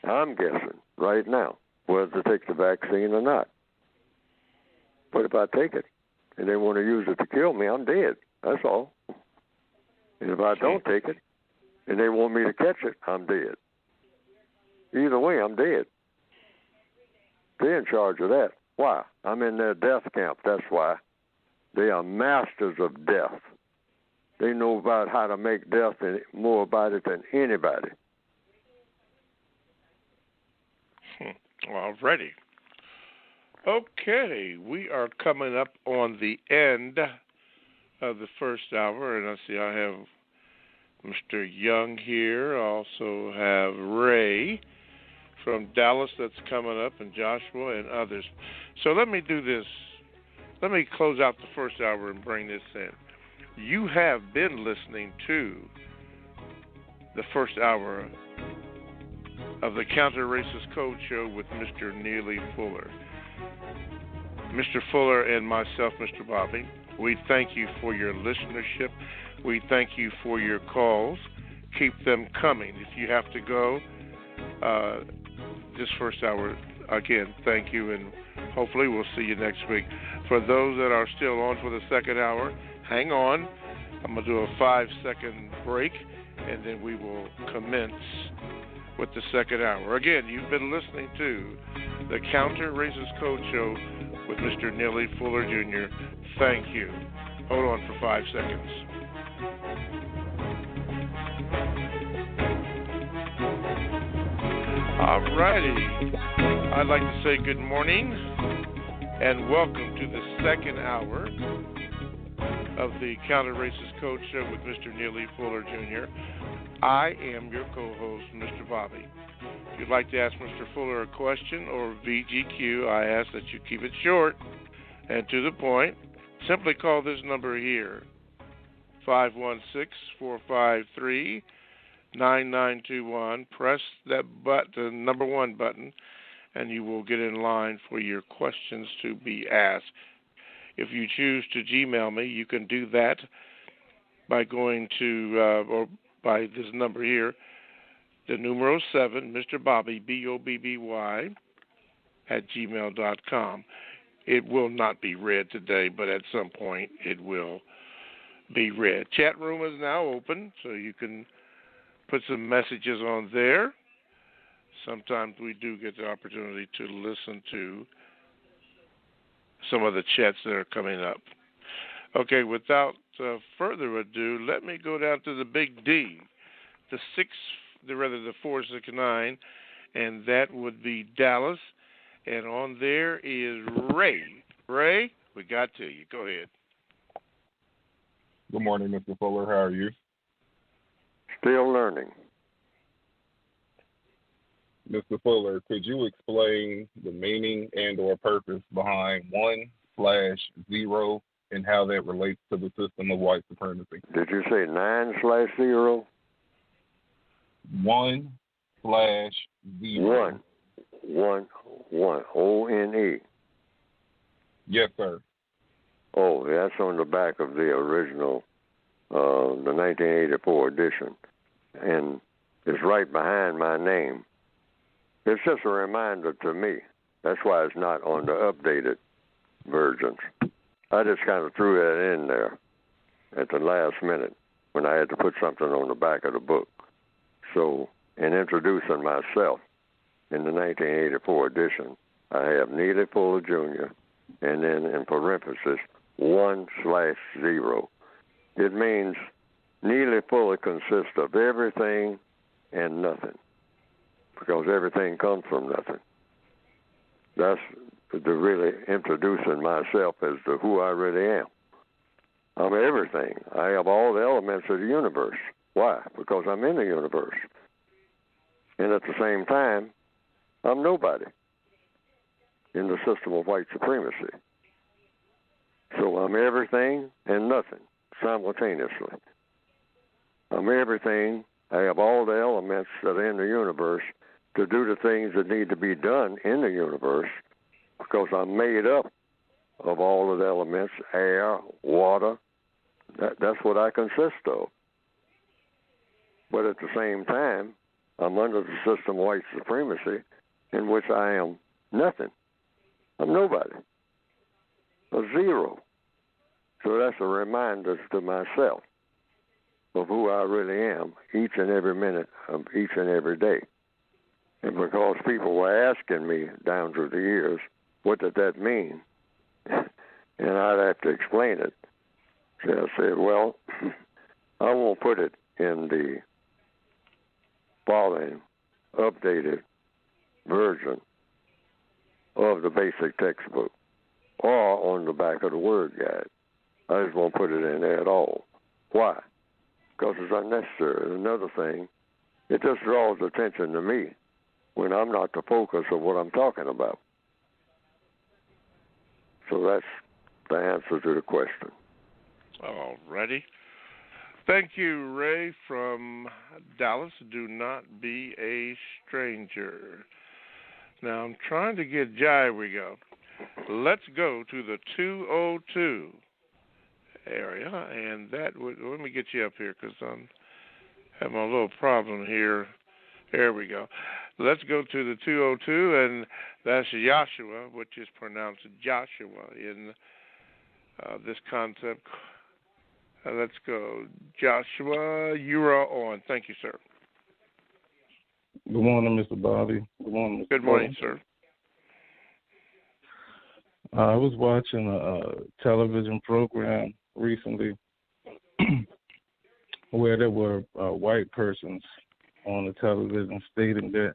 I'm guessing right now whether to take the vaccine or not. But if I take it and they want to use it to kill me, I'm dead. That's all. And if I don't take it and they want me to catch it, I'm dead. Either way, I'm dead. They're in charge of that. Why? I'm in their death camp. That's why. They are masters of death. They know about how to make death and more about it than anybody. All righty. Okay, we are coming up on the end of the first hour, and I see I have Mr. Young here. I also have Ray from Dallas that's coming up, and Joshua and others. So let me do this. Let me close out the first hour and bring this in. You have been listening to the first hour of the Counter Racist Code Show with Mr. Neely Fuller. Mr. Fuller and myself, Mr. Bobby, we thank you for your listenership. We thank you for your calls. Keep them coming. If you have to go this first hour, again, thank you, and hopefully we'll see you next week. For those that are still on for the second hour, hang on. I'm going to do a 5-second break, and then we will commence with the second hour. Again, you've been listening to the Counter Racist Code Show with Mr. Neely Fuller Jr. Thank you. Hold on for 5 seconds. All righty. I'd like to say good morning and welcome to the second hour of the Counter Racist Code Show with Mr. Neely Fuller Jr. I am your co-host, Mr. Bobby. If you'd like to ask Mr. Fuller a question or VGQ, I ask that you keep it short and to the point. Simply call this number here, 516-453-9921. Press that button, number 1 button, and you will get in line for your questions to be asked. If you choose to Gmail me, you can do that by going to, or by this number here, the numero 7, Mr. Bobby, BOBBY, @gmail.com. It will not be read today, but at some point it will be read. Chat room is now open, so you can put some messages on there. Sometimes we do get the opportunity to listen to some of the chats that are coming up. Okay, without further ado, let me go down to the big D, the 469, and that would be Dallas. And on there is Ray. Ray, we got to you. Go ahead. Good morning, Mr. Fuller. How are you? Still learning. Mr. Fuller, could you explain the meaning and or purpose behind 1/0 and how that relates to the system of white supremacy? Did you say 9/0? 1/0. 1. ONE. Yes, sir. Oh, that's on the back of the original, the 1984 edition. And it's right behind my name. It's just a reminder to me. That's why it's not on the updated versions. I just kind of threw that in there at the last minute when I had to put something on the back of the book. So, in introducing myself, in the 1984 edition, I have Neely Fuller Jr., and then in parentheses, 1/0. It means Neely Fuller consists of everything and nothing, because everything comes from nothing. That's the really introducing myself as to who I really am. I'm everything. I have all the elements of the universe. Why? Because I'm in the universe. And at the same time, I'm nobody in the system of white supremacy. So I'm everything and nothing simultaneously. I'm everything. I have all the elements that are in the universe to do the things that need to be done in the universe, because I'm made up of all of the elements, air, water. That's what I consist of. But at the same time, I'm under the system of white supremacy in which I am nothing. I'm nobody. A zero. So that's a reminder to myself of who I really am each and every minute of each and every day. And because people were asking me down through the years, what did that mean? And I'd have to explain it. So I said, well, I won't put it in the following updated version of the basic textbook or on the back of the word guide. I just won't put it in there at all. Why? Because it's unnecessary. Another thing, it just draws attention to me when I'm not the focus of what I'm talking about. So that's the answer to the question. All righty. Thank you, Ray from Dallas. Do not be a stranger. Now I'm trying to get Jai. We go. Let's go to the 202 area, and that would, let me get you up here because I'm having a little problem here. There we go. Let's go to the 202, and that's Joshua, which is pronounced Joshua in this concept. Let's go. Joshua, you are on. Thank you, sir. Good morning, Mr. Bobby. Good morning, Mr. Good morning, sir. I was watching a television program recently where there were white persons on the television stating that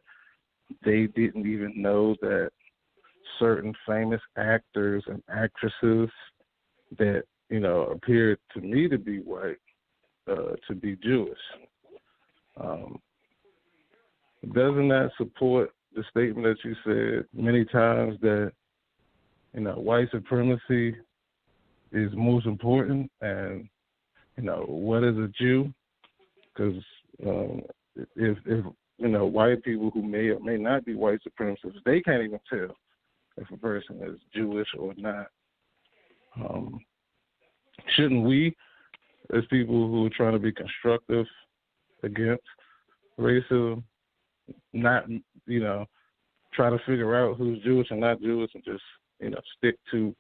they didn't even know that certain famous actors and actresses that, you know, appeared to me to be white, to be Jewish. Doesn't that support the statement that you said many times that, you know, white supremacy is most important, and, you know, what is a Jew? Because if you know, white people who may or may not be white supremacists, they can't even tell if a person is Jewish or not. Shouldn't we, as people who are trying to be constructive against racism, not, you know, try to figure out who's Jewish and not Jewish and just, you know, stick to,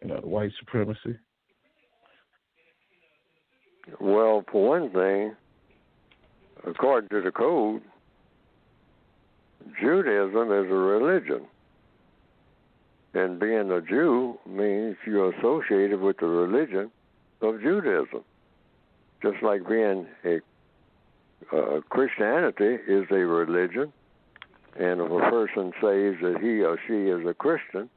you know, the white supremacy? Well, for one thing, according to the code, Judaism is a religion. And being a Jew means you're associated with the religion of Judaism. Just like being a Christianity is a religion, and if a person says that he or she is a Christian,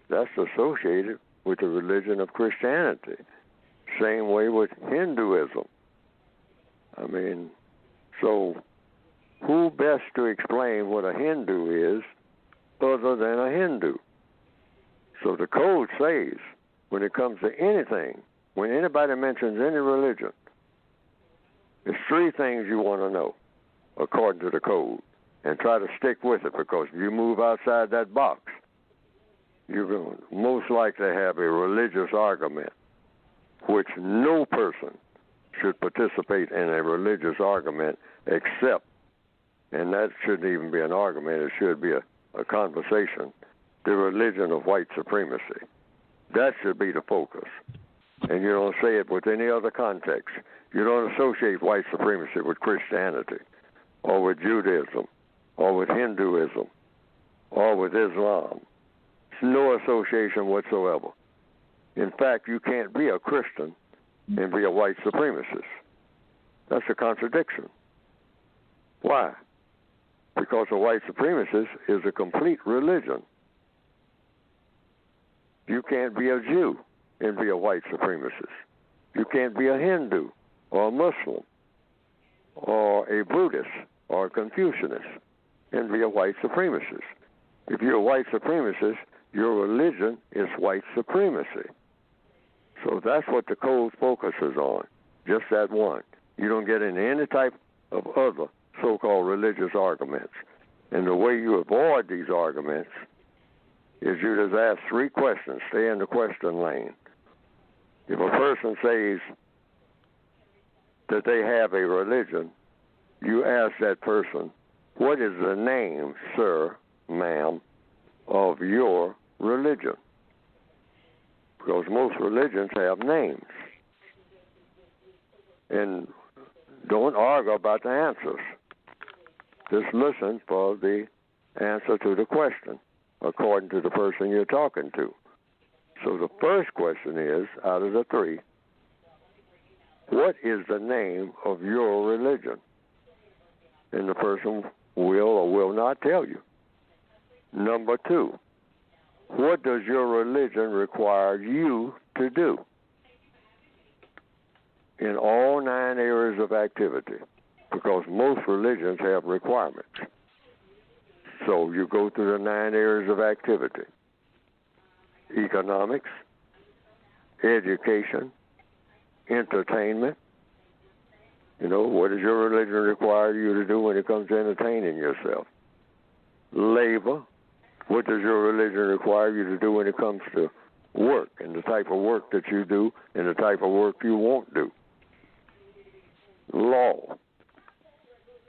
that's associated with the religion of Christianity. Same way with Hinduism. I mean, so who best to explain what a Hindu is other than a Hindu? So the code says when it comes to anything, when anybody mentions any religion, there's three things you want to know according to the code, and try to stick with it, because if you move outside that box, you're going to most likely have a religious argument, which no person should participate in a religious argument except, and that shouldn't even be an argument, it should be a conversation, the religion of white supremacy. That should be the focus. And you don't say it with any other context. You don't associate white supremacy with Christianity or with Judaism or with Hinduism or with Islam. It's no association whatsoever. In fact, you can't be a Christian and be a white supremacist. That's a contradiction. Why? Because a white supremacist is a complete religion. You can't be a Jew and be a white supremacist. You can't be a Hindu or a Muslim or a Buddhist or a Confucianist and be a white supremacist. If you're a white supremacist, your religion is white supremacy. So that's what the code focuses on, just that one. You don't get into any type of other so-called religious arguments. And the way you avoid these arguments is you just ask 3 questions. Stay in the question lane. If a person says that they have a religion, you ask that person, what is the name, sir, ma'am, of your religion? Because most religions have names. And don't argue about the answers. Just listen for the answer to the question according to the person you're talking to. So the first question is, out of the 3, what is the name of your religion? And the person will or will not tell you. Number 2, what does your religion require you to do? In all 9 areas of activity, because most religions have requirements. So you go through the 9 areas of activity: economics, education, entertainment. You know, what does your religion require you to do when it comes to entertaining yourself? Labor. What does your religion require you to do when it comes to work and the type of work that you do and the type of work you won't do? Law.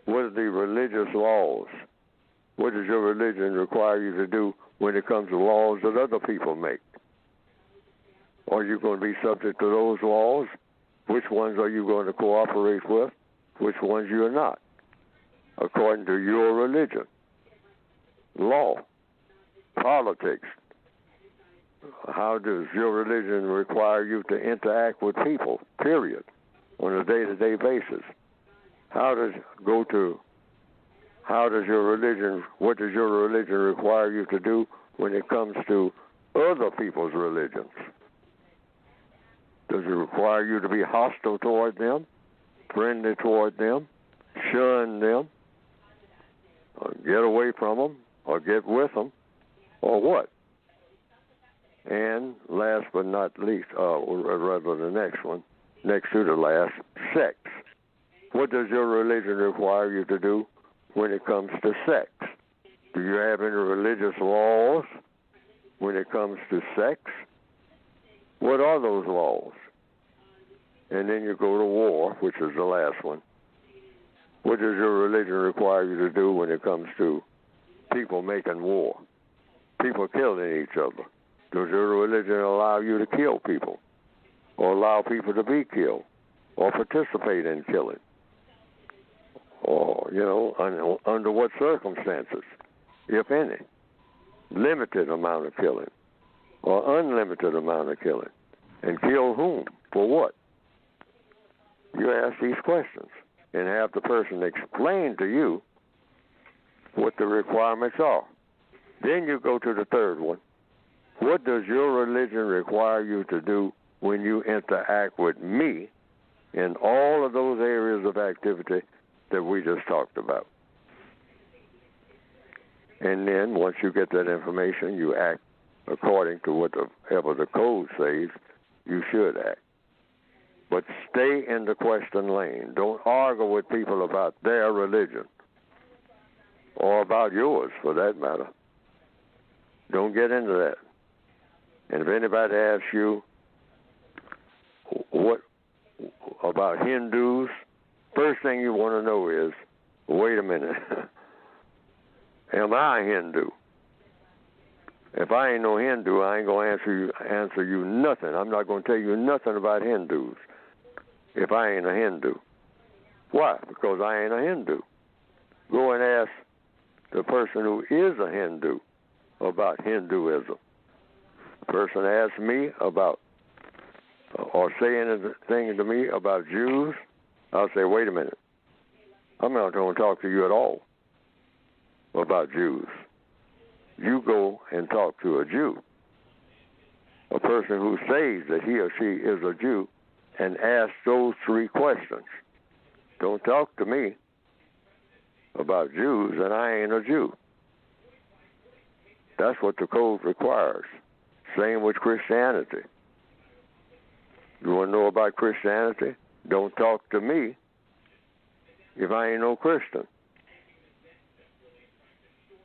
What are the religious laws? What does your religion require you to do when it comes to laws that other people make? Are you going to be subject to those laws? Which ones are you going to cooperate with? Which ones you're not? According to your religion. Law. Politics. How does your religion require you to interact with people, period, on a day-to-day basis? What does your religion require you to do when it comes to other people's religions? Does it require you to be hostile toward them, friendly toward them, shun them, or get away from them, or get with them, or what? And last but not least, or rather the next one, next to the last, sex. What does your religion require you to do when it comes to sex? Do you have any religious laws when it comes to sex? What are those laws? And then you go to war, which is the last one. What does your religion require you to do when it comes to people making war, people killing each other? Does your religion allow you to kill people, or allow people to be killed, or participate in killing? Or, under what circumstances, if any? Limited amount of killing, or unlimited amount of killing, and kill whom? For what? You ask these questions and have the person explain to you what the requirements are. Then you go to the third one. What does your religion require you to do when you interact with me in all of those areas of activity that we just talked about? And then once you get that information, you act according to whatever the code says you should act. But stay in the question lane. Don't argue with people about their religion, or about yours for that matter. Don't get into that. And if anybody asks you what about Hindus, first thing you want to know is, wait a minute, am I a Hindu? If I ain't no Hindu, I ain't going to answer you nothing. I'm not going to tell you nothing about Hindus if I ain't a Hindu. Why? Because I ain't a Hindu. Go and ask the person who is a Hindu about Hinduism. The person asks me about, or say anything to me about Jews, I'll say, wait a minute. I'm not going to talk to you at all about Jews. You go and talk to a Jew. A person who says that he or she is a Jew and ask those 3 questions. Don't talk to me about Jews, and I ain't a Jew. That's what the code requires. Same with Christianity. You want to know about Christianity? Don't talk to me if I ain't no Christian.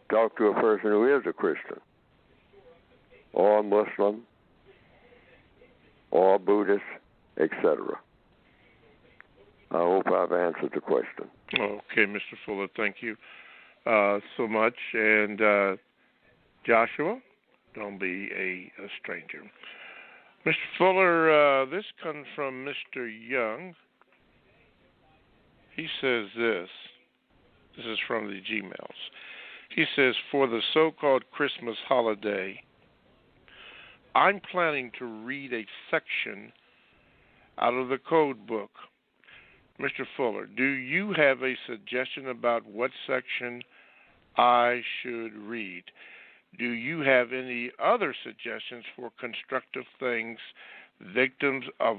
Talk to a person who is a Christian, or a Muslim, or a Buddhist, etc. I hope I've answered the question. Okay, Mr. Fuller, thank you so much. And Joshua, don't be a stranger. Mr. Fuller, this comes from Mr. Young. He says this. This is from the Gmails. He says, for the so-called Christmas holiday, I'm planning to read a section out of the code book. Mr. Fuller, do you have a suggestion about what section I should read? Do you have any other suggestions for constructive things victims of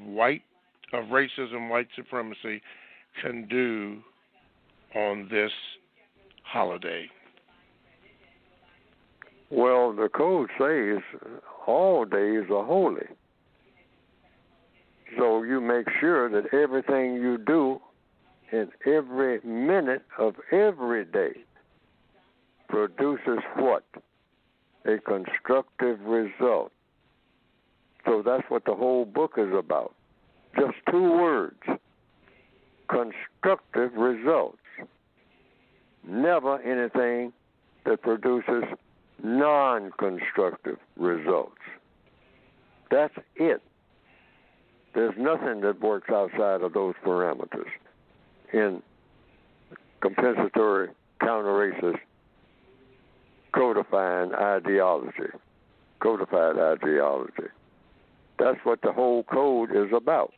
racism, white supremacy can do on this holiday? Well, the code says all days are holy. So you make sure that everything you do in every minute of every day produces what? A constructive result. So that's what the whole book is about. Just 2 words. Constructive results. Never anything that produces non-constructive results. That's it. There's nothing that works outside of those parameters in compensatory, counter-racist, codified ideology. That's what the whole code is about,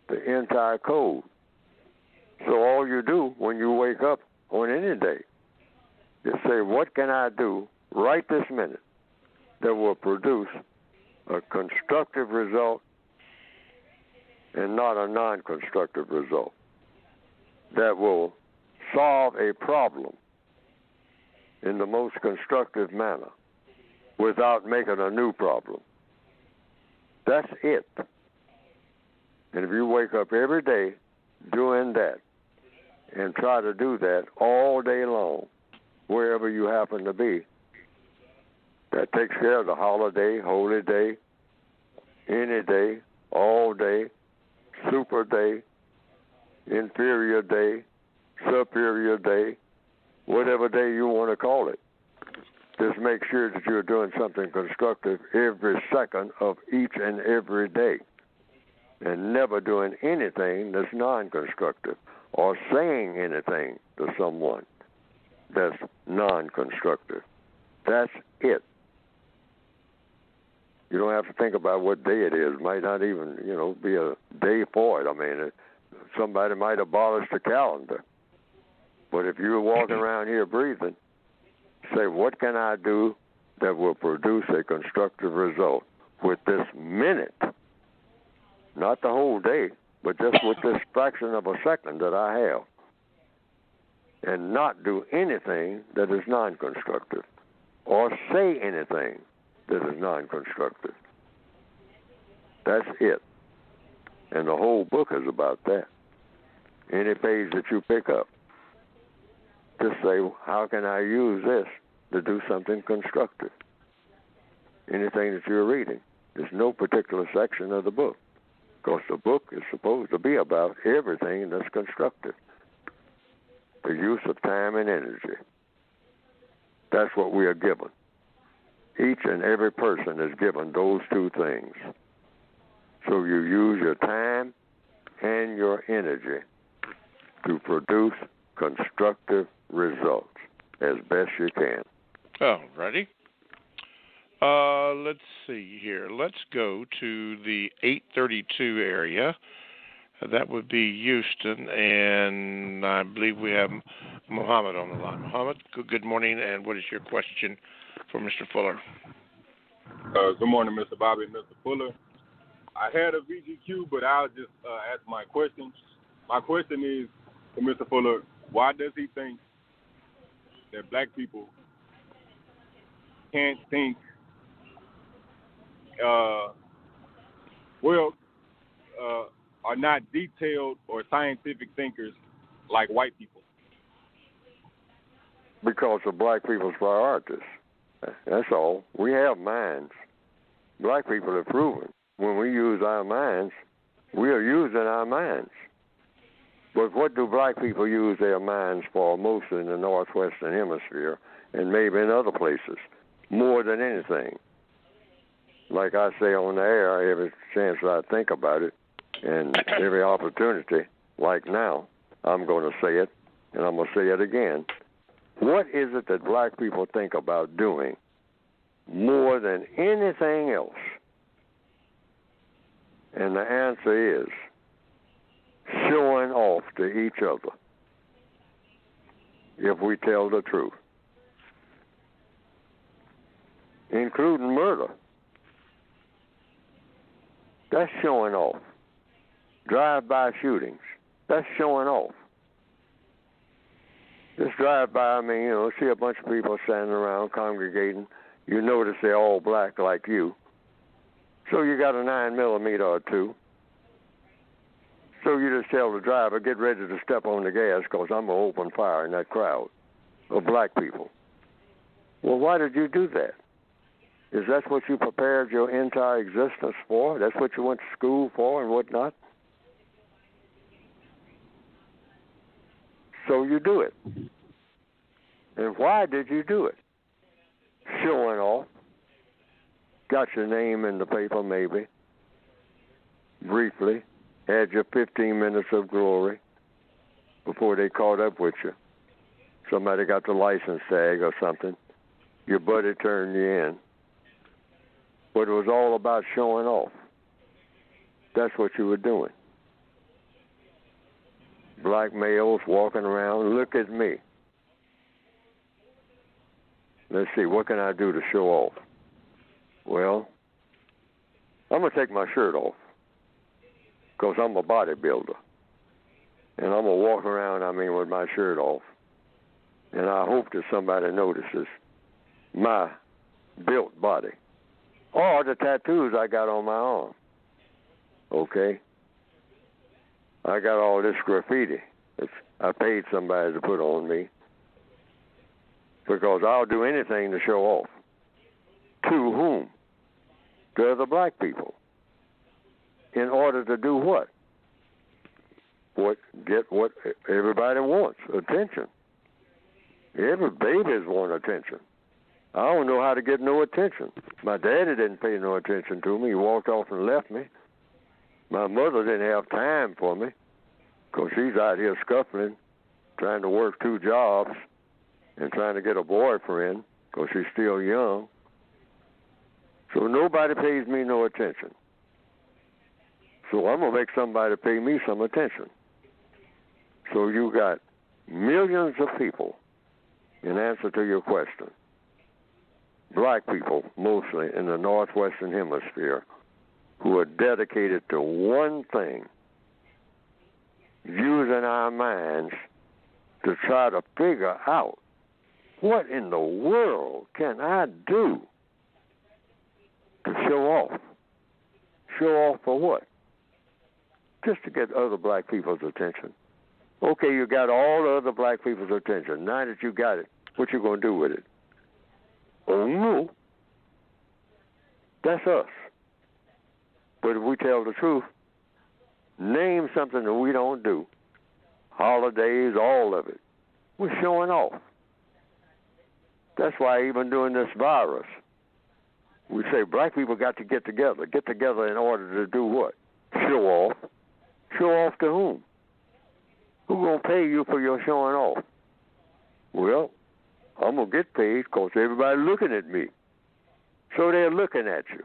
the entire code. So all you do when you wake up on any day is say, what can I do right this minute that will produce a constructive result and not a non-constructive result, that will solve a problem in the most constructive manner without making a new problem. That's it. And if you wake up every day doing that and try to do that all day long, wherever you happen to be, that takes care of the holiday, holy day, any day, all day, super day, inferior day, superior day, whatever day you want to call it. Just make sure that you're doing something constructive every second of each and every day, and never doing anything that's non-constructive or saying anything to someone that's non-constructive. That's it. You don't have to think about what day it is. It might not even, be a day for it. I mean, somebody might abolish the calendar. But if you're walking around here breathing, say, what can I do that will produce a constructive result with this minute? Not the whole day, but just with this fraction of a second that I have. And not do anything that is non-constructive or say anything that is non-constructive. That's it. And the whole book is about that. Any page that you pick up, just say, how can I use this to do something constructive? Anything that you're reading. There's no particular section of the book, because the book is supposed to be about everything that's constructive. The use of time and energy. That's what we are given. Each and every person is given those 2 things. So you use your time and your energy to produce constructive results as best you can. All righty. Let's see here. Let's go to the 832 area. That would be Houston, and I believe we have Muhammad on the line. Muhammad, good morning, and what is your question for Mr. Fuller? Good morning, Mr. Bobby and Mr. Fuller. I had a VGQ, but I'll just ask my question. My question is to Mr. Fuller, why does he think that black people can't think, are not detailed or scientific thinkers like white people? Because of black people's priorities. That's all. We have minds. Black people have proven when we use our minds, we are using our minds. But what do black people use their minds for, mostly in the northwestern hemisphere and maybe in other places, more than anything? Like I say on the air, every chance I think about it and every opportunity, like now, I'm going to say it, and I'm going to say it again. What is it that black people think about doing more than anything else? And the answer is showing off to each other, if we tell the truth, including murder. That's showing off. Drive-by shootings, that's showing off. Just drive by, I mean, see a bunch of people standing around congregating. You notice they're all black like you. So you got a 9mm or two. So you just tell the driver, get ready to step on the gas because I'm going to open fire in that crowd of black people. Well, why did you do that? Is that what you prepared your entire existence for? That's what you went to school for and whatnot? So you do it. And why did you do it? Showing off. Got your name in the paper, maybe. Briefly. Had your 15 minutes of glory before they caught up with you. Somebody got the license tag or something. Your buddy turned you in. But it was all about showing off. That's what you were doing. Black males walking around, look at me. Let's see, what can I do to show off? Well, I'm going to take my shirt off because I'm a bodybuilder. And I'm going to walk around, with my shirt off. And I hope that somebody notices my built body or the tattoos I got on my arm. Okay? I got all this graffiti that I paid somebody to put on me because I'll do anything to show off. To whom? To the black people. In order to do what? Get what everybody wants, attention. Every babies want attention. I don't know how to get no attention. My daddy didn't pay no attention to me. He walked off and left me. My mother didn't have time for me because she's out here scuffling, trying to work 2 jobs and trying to get a boyfriend because she's still young. So nobody pays me no attention. So I'm going to make somebody pay me some attention. So you got millions of people, in answer to your question, black people mostly in the northwestern hemisphere, who are dedicated to one thing, using our minds to try to figure out what in the world can I do to show off. Show off for what? Just to get other black people's attention. Okay, you got all the other black people's attention. Now that you got it, what you going to do with it? Oh, no. That's us. But if we tell the truth, name something that we don't do. Holidays, all of it. We're showing off. That's why even during this virus, we say black people got to get together. Get together in order to do what? Show off. Show off to whom? Who's going to pay you for your showing off? Well, I'm going to get paid because everybody's looking at me. So they're looking at you.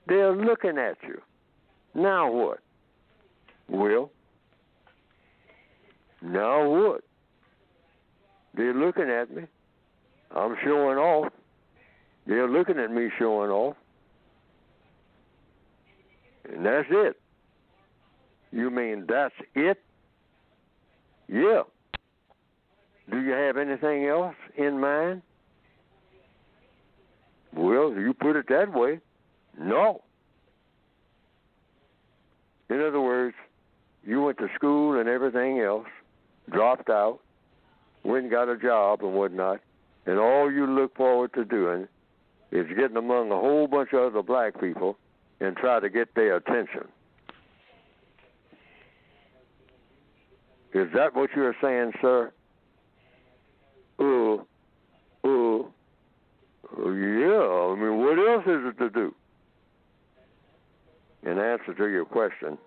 They're looking at you. Now what? Well, now what? They're looking at me. I'm showing off. They're looking at me showing off. And that's it. You mean that's it? Yeah. Do you have anything else in mind? Well, you put it that way, no. In other words, you went to school and everything else, dropped out, went and got a job and whatnot, and all you look forward to doing is getting among a whole bunch of other black people and try to get their attention. Is that what you're saying, sir? Yeah. I mean, what else is it to do? In answer to your question,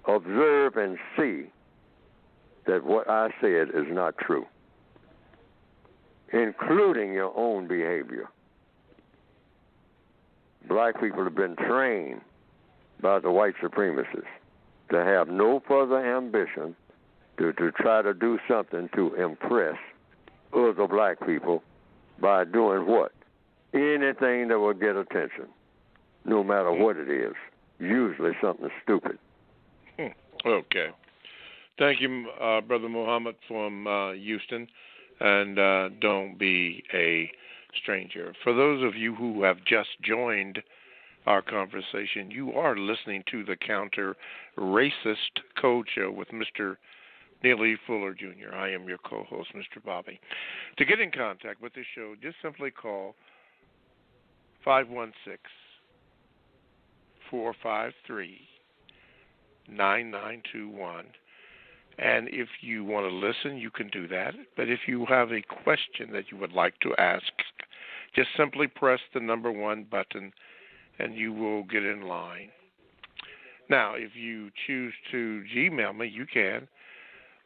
observe and see that what I said is not true, including your own behavior. Black people have been trained by the white supremacists to have no further ambition to try to do something to impress other black people by doing what? Anything that will get attention, no matter what it is, usually something stupid. Okay. Thank you, Brother Muhammad from Houston, and don't be a stranger. For those of you who have just joined our conversation, you are listening to the Counter Racist Code Show with Mr. Neely Fuller Jr. I am your co-host, Mr. Bobby. To get in contact with the show, just simply call 516-453-9921. And if you want to listen, you can do that. But if you have a question that you would like to ask, just simply press the number 1 button and you will get in line. Now, if you choose to Gmail me, you can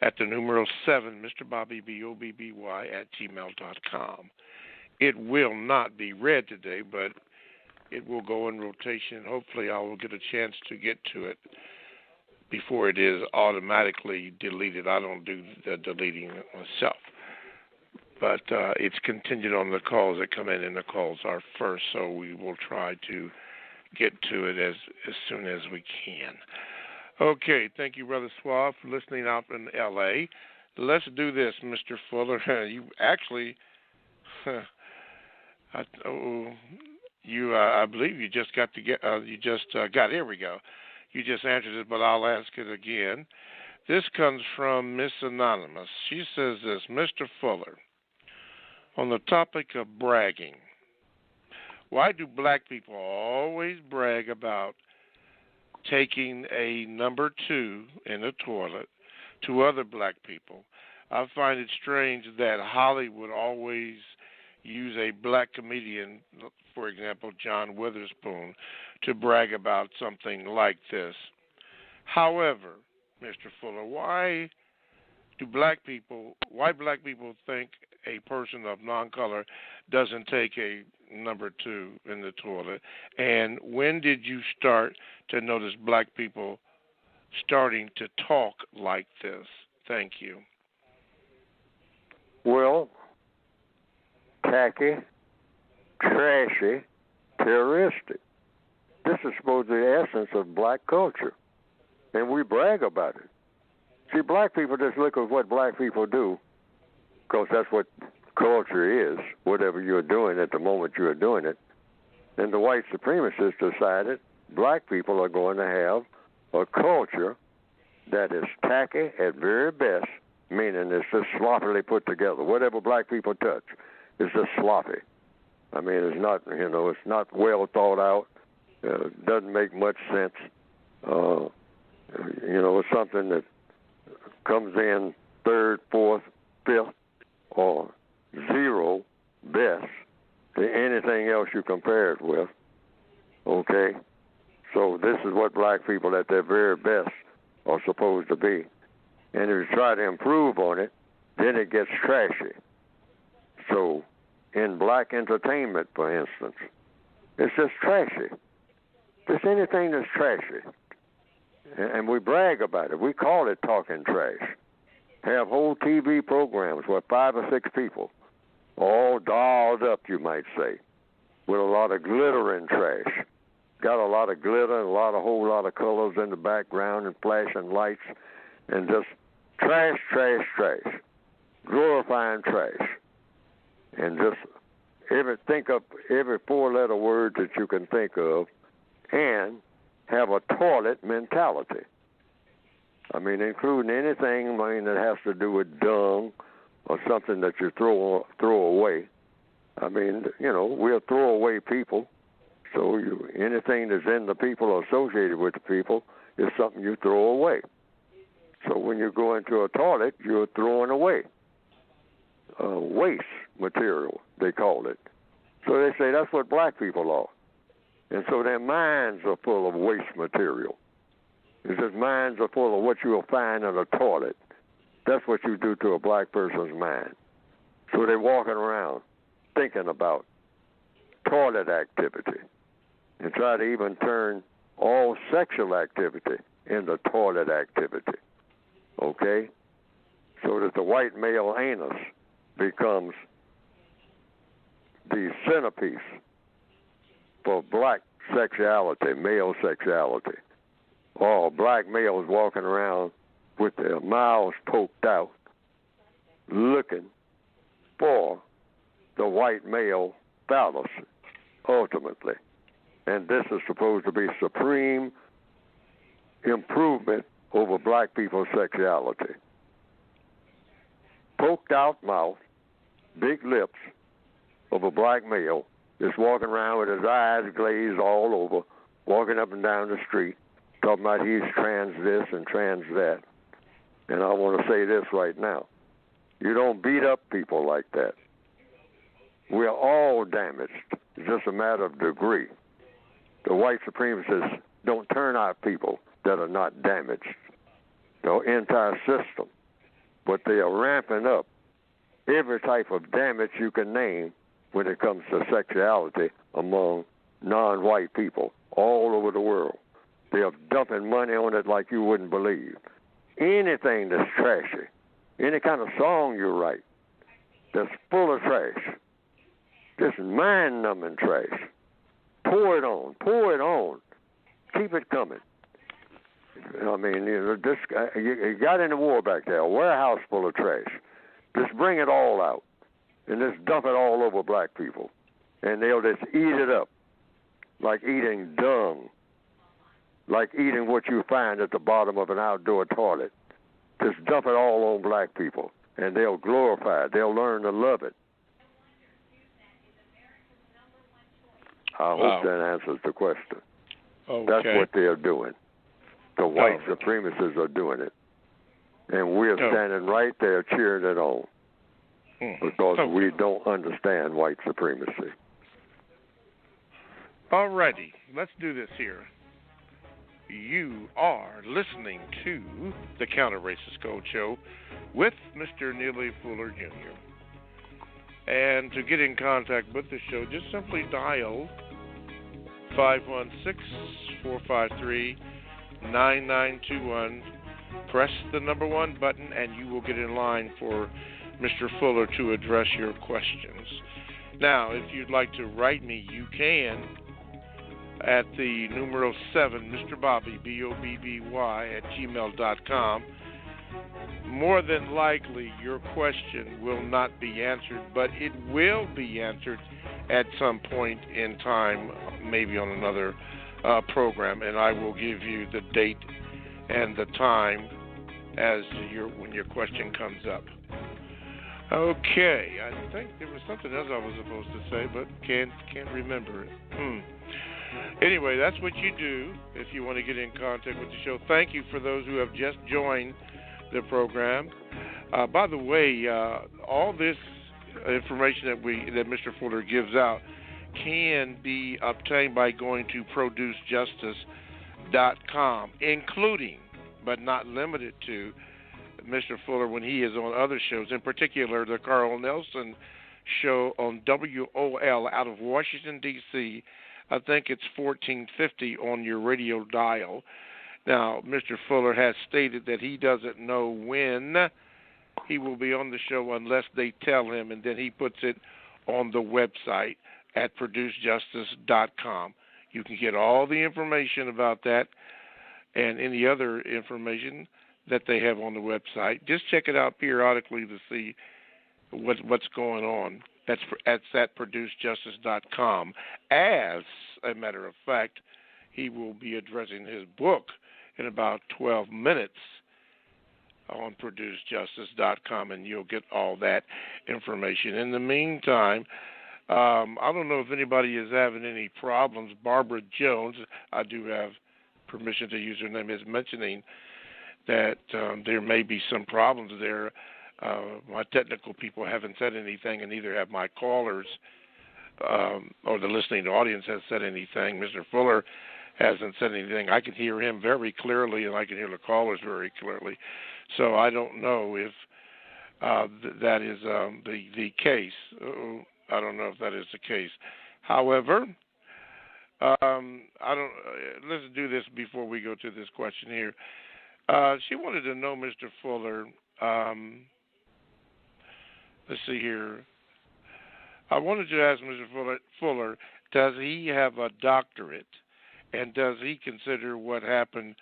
at the numeral 7, Mr. Bobby, BOBBY, @gmail.com. It will not be read today, but it will go in rotation. Hopefully I will get a chance to get to it before it is automatically deleted. I don't do the deleting myself. But it's contingent on the calls that come in, and the calls are first, so we will try to get to it as soon as we can. Okay, thank you, Brother Suave, for listening out in L.A. Let's do this, Mr. Fuller. You actually, I believe you just got here we go. You just answered it, but I'll ask it again. This comes from Miss Anonymous. She says this, Mr. Fuller, on the topic of bragging, why do black people always brag about taking a number 2 in the toilet to other black people? I find it strange that Hollywood always use a black comedian, for example, John Witherspoon, to brag about something like this. However, Mr. Fuller, why black people think a person of non-color doesn't take a number 2 in the toilet? And when did you start to notice black people starting to talk like this? Thank you. Well, tacky, trashy, terroristic. This is supposed to be the essence of black culture, and we brag about it. See, black people just look at what black people do, because that's what culture is, whatever you're doing at the moment you're doing it. And the white supremacists decided black people are going to have a culture that is tacky at very best, meaning it's just sloppily put together. Whatever black people touch is just sloppy. I mean, it's not, it's not well thought out. Doesn't make much sense. It's something that comes in 3rd, 4th, 5th, or 0 best to anything else you compare it with. Okay? So this is what black people at their very best are supposed to be. And if you try to improve on it, then it gets trashy. So in black entertainment, for instance, it's just trashy. Just anything that's trashy. And we brag about it. We call it talking trash. Have whole TV programs where 5 or 6 people, all dolled up, you might say, with a lot of glitter and trash, got a lot of glitter and a whole lot of colors in the background and flashing lights and just trash, glorifying trash. And just think up every four-letter word that you can think of and have a toilet mentality. I mean, including anything that has to do with dung or something that you throw away. I mean, we're throwaway people. So anything that's in the people or associated with the people is something you throw away. So when you go into a toilet, you're throwing away waste material, they call it. So they say that's what black people are. And so their minds are full of waste material. It's just minds are full of what you'll find in a toilet. That's what you do to a black person's mind. So they're walking around thinking about toilet activity and try to even turn all sexual activity into toilet activity. Okay? So that the white male anus becomes the centerpiece for black sexuality, male sexuality. All black males walking around with their mouths poked out, looking for the white male phallus, ultimately. And this is supposed to be supreme improvement over black people's sexuality. Poked out mouth, big lips of a black male just walking around with his eyes glazed all over, walking up and down the street, talking about he's trans this and trans that. And I want to say this right now. You don't beat up people like that. We're all damaged. It's just a matter of degree. The white supremacists don't turn out people that are not damaged. The entire system. But they are ramping up every type of damage you can name when it comes to sexuality among non-white people all over the world. They are dumping money on it like you wouldn't believe. Anything that's trashy, any kind of song you write that's full of trash, just mind-numbing trash, pour it on, keep it coming. I mean, this you got in the war back there, a warehouse full of trash. Just bring it all out and just dump it all over black people, and they'll just eat it up like eating dung, like eating what you find at the bottom of an outdoor toilet. Just dump it all on black people, and they'll glorify it. They'll learn to love it. I hope that answers the question. Okay. That's what they're doing. The white supremacists are doing it. And we're standing right there cheering it on because we don't understand white supremacy. All righty. Let's do this here. You are listening to the Counter Racist Code Show with Mr. Neely Fuller Jr. And to get in contact with the show, just simply dial 516-453-9921. Press the number 1 button, and you will get in line for Mr. Fuller to address your questions. Now, if you'd like to write me, you can at the numeral 7, Mr. Bobby, BOBBY, @gmail.com. More than likely, your question will not be answered, but it will be answered at some point in time, maybe on another program, and I will give you the date and the time as when your question comes up. Okay, I think there was something else I was supposed to say, but can't remember it. Anyway, that's what you do if you want to get in contact with the show. Thank you for those who have just joined the program. By the way, all this information that Mr. Fuller gives out can be obtained by going to producejustice.com, including, but not limited to, Mr. Fuller when he is on other shows, in particular the Carl Nelson show on WOL out of Washington, D.C. I think it's 1450 on your radio dial. Now, Mr. Fuller has stated that he doesn't know when he will be on the show unless they tell him, and then he puts it on the website at producejustice.com. You can get all the information about that and any other information that they have on the website. Just check it out periodically to see what's going on. That's at producejustice.com. As a matter of fact, he will be addressing his book in about 12 minutes on producejustice.com, and you'll get all that information. In the meantime, I don't know if anybody is having any problems. Barbara Jones, I do have permission to use her name, is mentioning that there may be some problems there. My technical people haven't said anything, and neither have my callers or the listening audience has said anything. Mr. Fuller hasn't said anything. I can hear him very clearly, and I can hear the callers very clearly. So I don't know if that is the case. I don't know if that is the case. However, let's do this before we go to this question here. She wanted to know, Mr. Fuller. Let's see here. I wanted to ask Mr. Fuller, does he have a doctorate, and does he consider what happened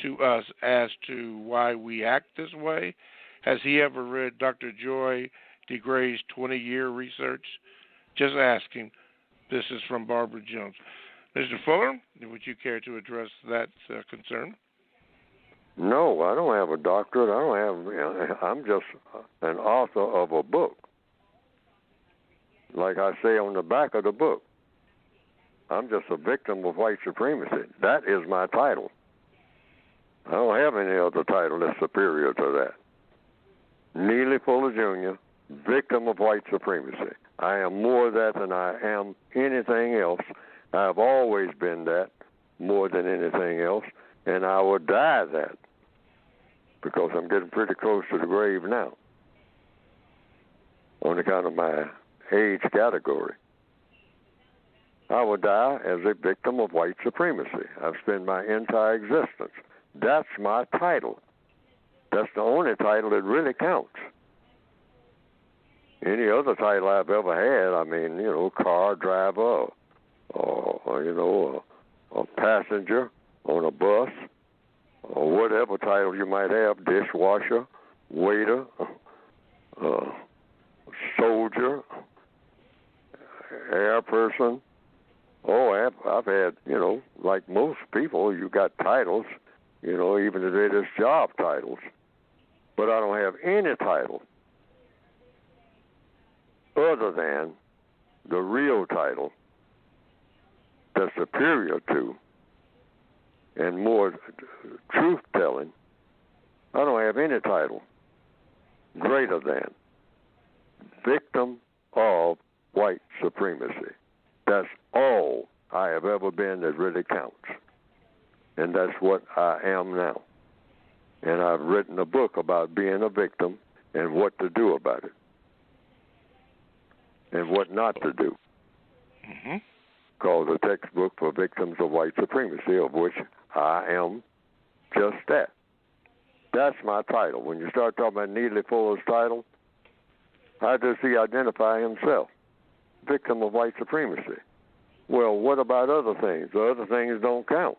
to us as to why we act this way? Has he ever read Dr. Joy DeGray's 20-year research? Just asking. This is from Barbara Jones. Mr. Fuller, would you care to address that concern? No, I don't have a doctorate. I'm just an author of a book. Like I say on the back of the book, I'm just a victim of white supremacy. That is my title. I don't have any other title that's superior to that. Neely Fuller Jr., victim of white supremacy. I am more of that than I am anything else. I've always been that more than anything else, and I will die that because I'm getting pretty close to the grave now on account of my age category. I will die as a victim of white supremacy. I've spent my entire existence. That's my title. That's the only title that really counts. Any other title I've ever had, car driver or a passenger on a bus or whatever title you might have, dishwasher, waiter, soldier, air person. Oh, I've had, like most people, you got titles, even if they're just job titles. But I don't have any title other than the real title that's superior to and more truth-telling. I don't have any title greater than victim of white supremacy. That's all I have ever been that really counts. And that's what I am now. And I've written a book about being a victim and what to do about it and what not to do. Mm-hmm. Called The Textbook for Victims of White Supremacy, of which I am just that. That's my title. When you start talking about Neely Fuller's title, how does he identify himself? Victim of white supremacy. Well, what about other things? The other things don't count.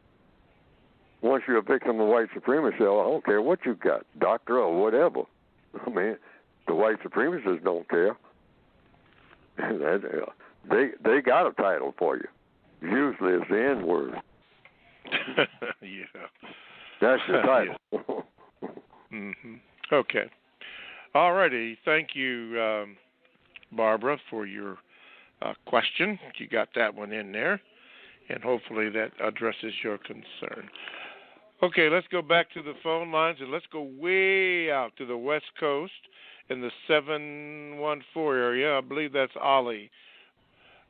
Once you're a victim of white supremacy, I don't care what you got, doctor or whatever. I mean, the white supremacists don't care. They got a title for you. Usually it's the N word. Yeah. That's your title. Mm-hmm. Okay. All righty. Thank you, Barbara, for your question. You got that one in there, and hopefully that addresses your concern. Okay, let's go back to the phone lines, and let's go way out to the West Coast in the 714 area. I believe that's Ollie.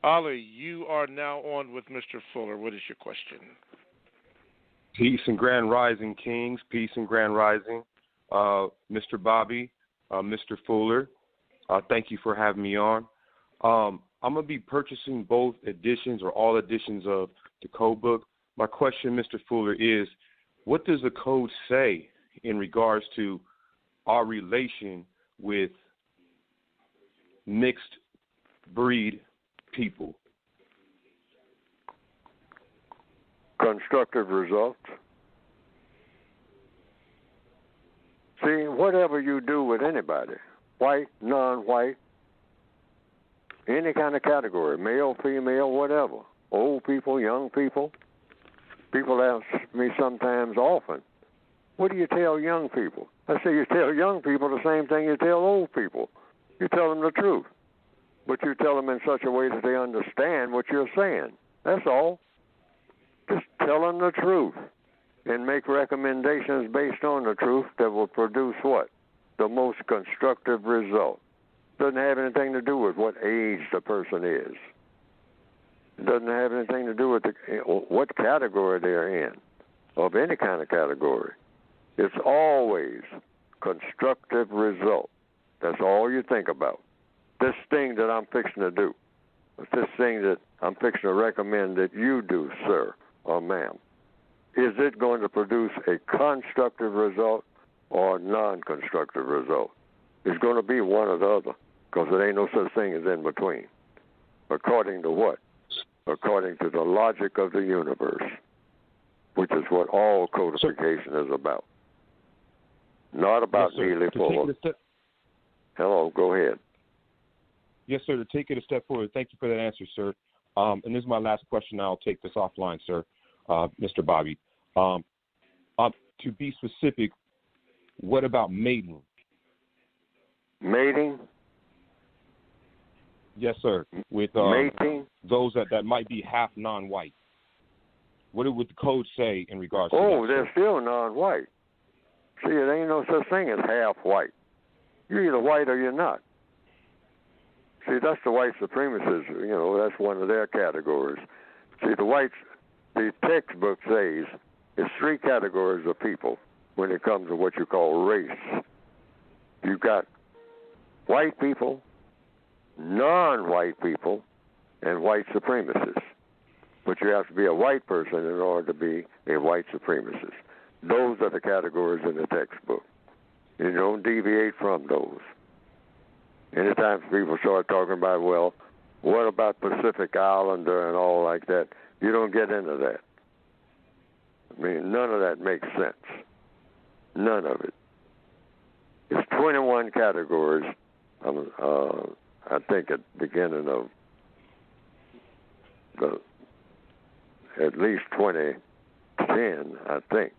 Ollie, you are now on with Mr. Fuller. What is your question? Peace and grand rising, kings. Peace and grand rising. Mr. Bobby, Mr. Fuller, thank you for having me on. I'm going to be purchasing both editions or all editions of the code book. My question, Mr. Fuller, is what does the code say in regards to our relation with mixed breed people? constructive results. See, whatever you do with anybody, white, non-white, any kind of category, male, female, whatever, old people, young people, people ask me sometimes often, what do you tell young people? I say you tell young people the same thing you tell old people. You tell them the truth, but you tell them in such a way that they understand what you're saying. That's all. Just tell them the truth and make recommendations based on the truth that will produce what? The most constructive result. Doesn't have anything to do with what age the person is. It doesn't have anything to do with what category they're in, of any kind of category. It's always constructive result. That's all you think about. This thing that I'm fixing to do, this thing that I'm fixing to recommend that you do, sir or ma'am, is it going to produce a constructive result or a non-constructive result? It's going to be one or the other, because there ain't no such thing as in between. According to what? According to the logic of the universe, which is what all codification is about. Not about Neely Fuller. Hello, go ahead. Yes, sir. To take it a step forward, thank you for that answer, sir. And this is my last question. I'll take this offline, sir, Mr. Bobby. To be specific, what about mating? Mating? Yes, sir. With mating? Those that might be half non-white. What would the code say in regards to that? Oh, they're still non-white. See, it ain't no such thing as half white. You're either white or you're not. See, that's the white supremacists. You know, that's one of their categories. See, the textbook says it's three categories of people when it comes to what you call race. You've got white people, non-white people, and white supremacists. But you have to be a white person in order to be a white supremacist. Those are the categories in the textbook. You don't deviate from those. Anytime people start talking about, well, what about Pacific Islander and all like that, you don't get into that. I mean, none of that makes sense. None of it. It's 21 categories, I think at the beginning of at least 2010, I think.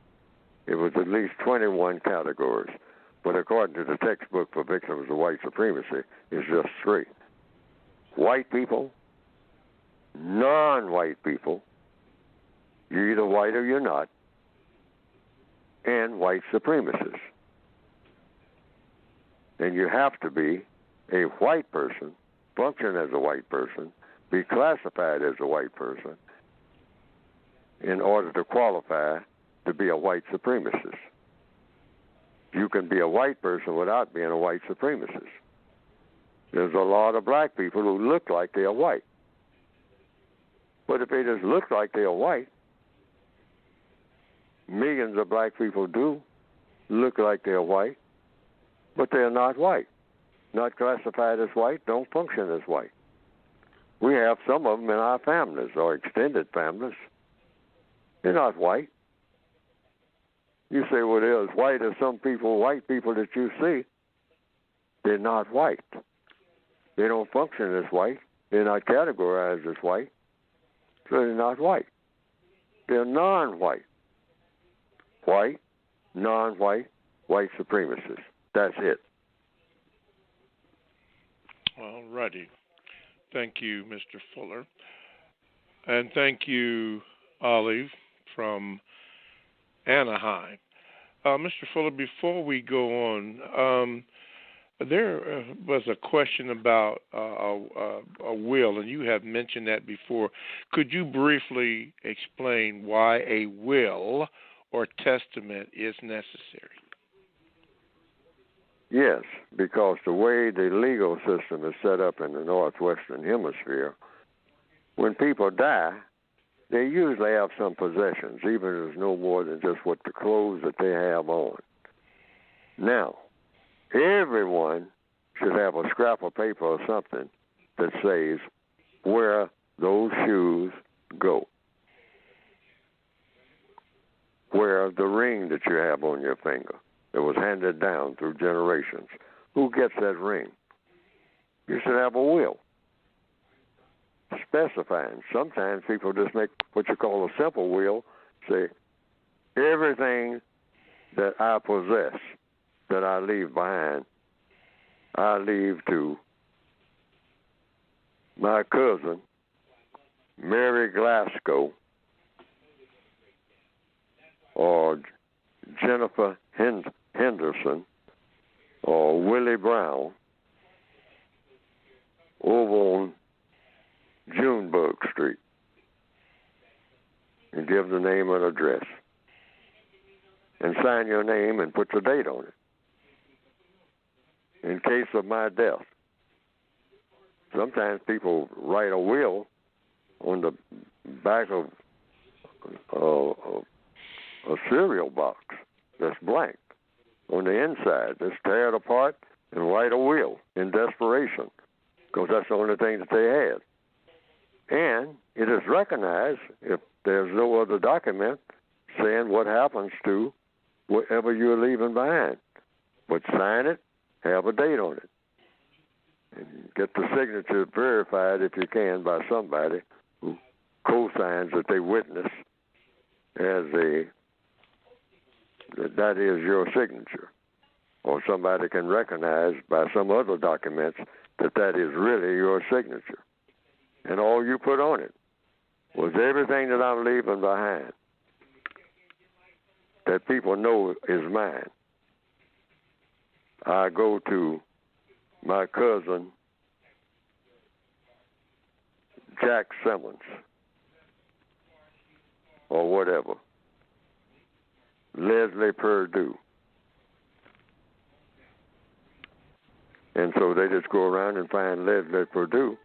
It was at least 21 categories. But according to the textbook for victims of white supremacy, it's just three. White people, non-white people, you're either white or you're not, and white supremacists. And you have to be a white person, function as a white person, be classified as a white person in order to qualify to be a white supremacist. You can be a white person without being a white supremacist. There's a lot of black people who look like they're white. But if they just look like they're white, millions of black people do look like they're white, but they're not white. Not classified as white, don't function as white. We have some of them in our families or extended families. They're not white. You say, well, they're as white as some people, white people that you see. They're not white. They don't function as white. They're not categorized as white. So they're not white. They're non-white. White, non-white, white supremacists. That's it. All righty. Thank you, Mr. Fuller. And thank you, Olive, from Anaheim. Mr. Fuller, before we go on, there was a question about a will, and you have mentioned that before. Could you briefly explain why a will or testament is necessary? Yes, because the way the legal system is set up in the Northwestern Hemisphere, when people die, they usually have some possessions, even if it's no more than just what the clothes that they have on. Now, everyone should have a scrap of paper or something that says where those shoes go. wear the ring that you have on your finger that was handed down through generations. Who gets that ring? You should have a will specifying. Sometimes people just make what you call a simple will, say, everything that I possess, that I leave behind, I leave to my cousin, Mary Glasgow, or Jennifer Henderson, or Willie Brown, over on Junebug Street, and give the name and address, and sign your name and put the date on it. In case of my death, sometimes people write a will on the back of a cereal box that's blank. On the inside, just tear it apart and write a will in desperation, because that's the only thing that they had. And it is recognized if there's no other document saying what happens to whatever you're leaving behind. But sign it, have a date on it, and get the signature verified if you can by somebody who co-signs that they witness as that is your signature, or somebody can recognize by some other documents that is really your signature. And all you put on it was everything that I'm leaving behind that people know is mine. I go to my cousin, Jack Simmons, or whatever, Leslie Perdue. And so they just go around and find Leslie Perdue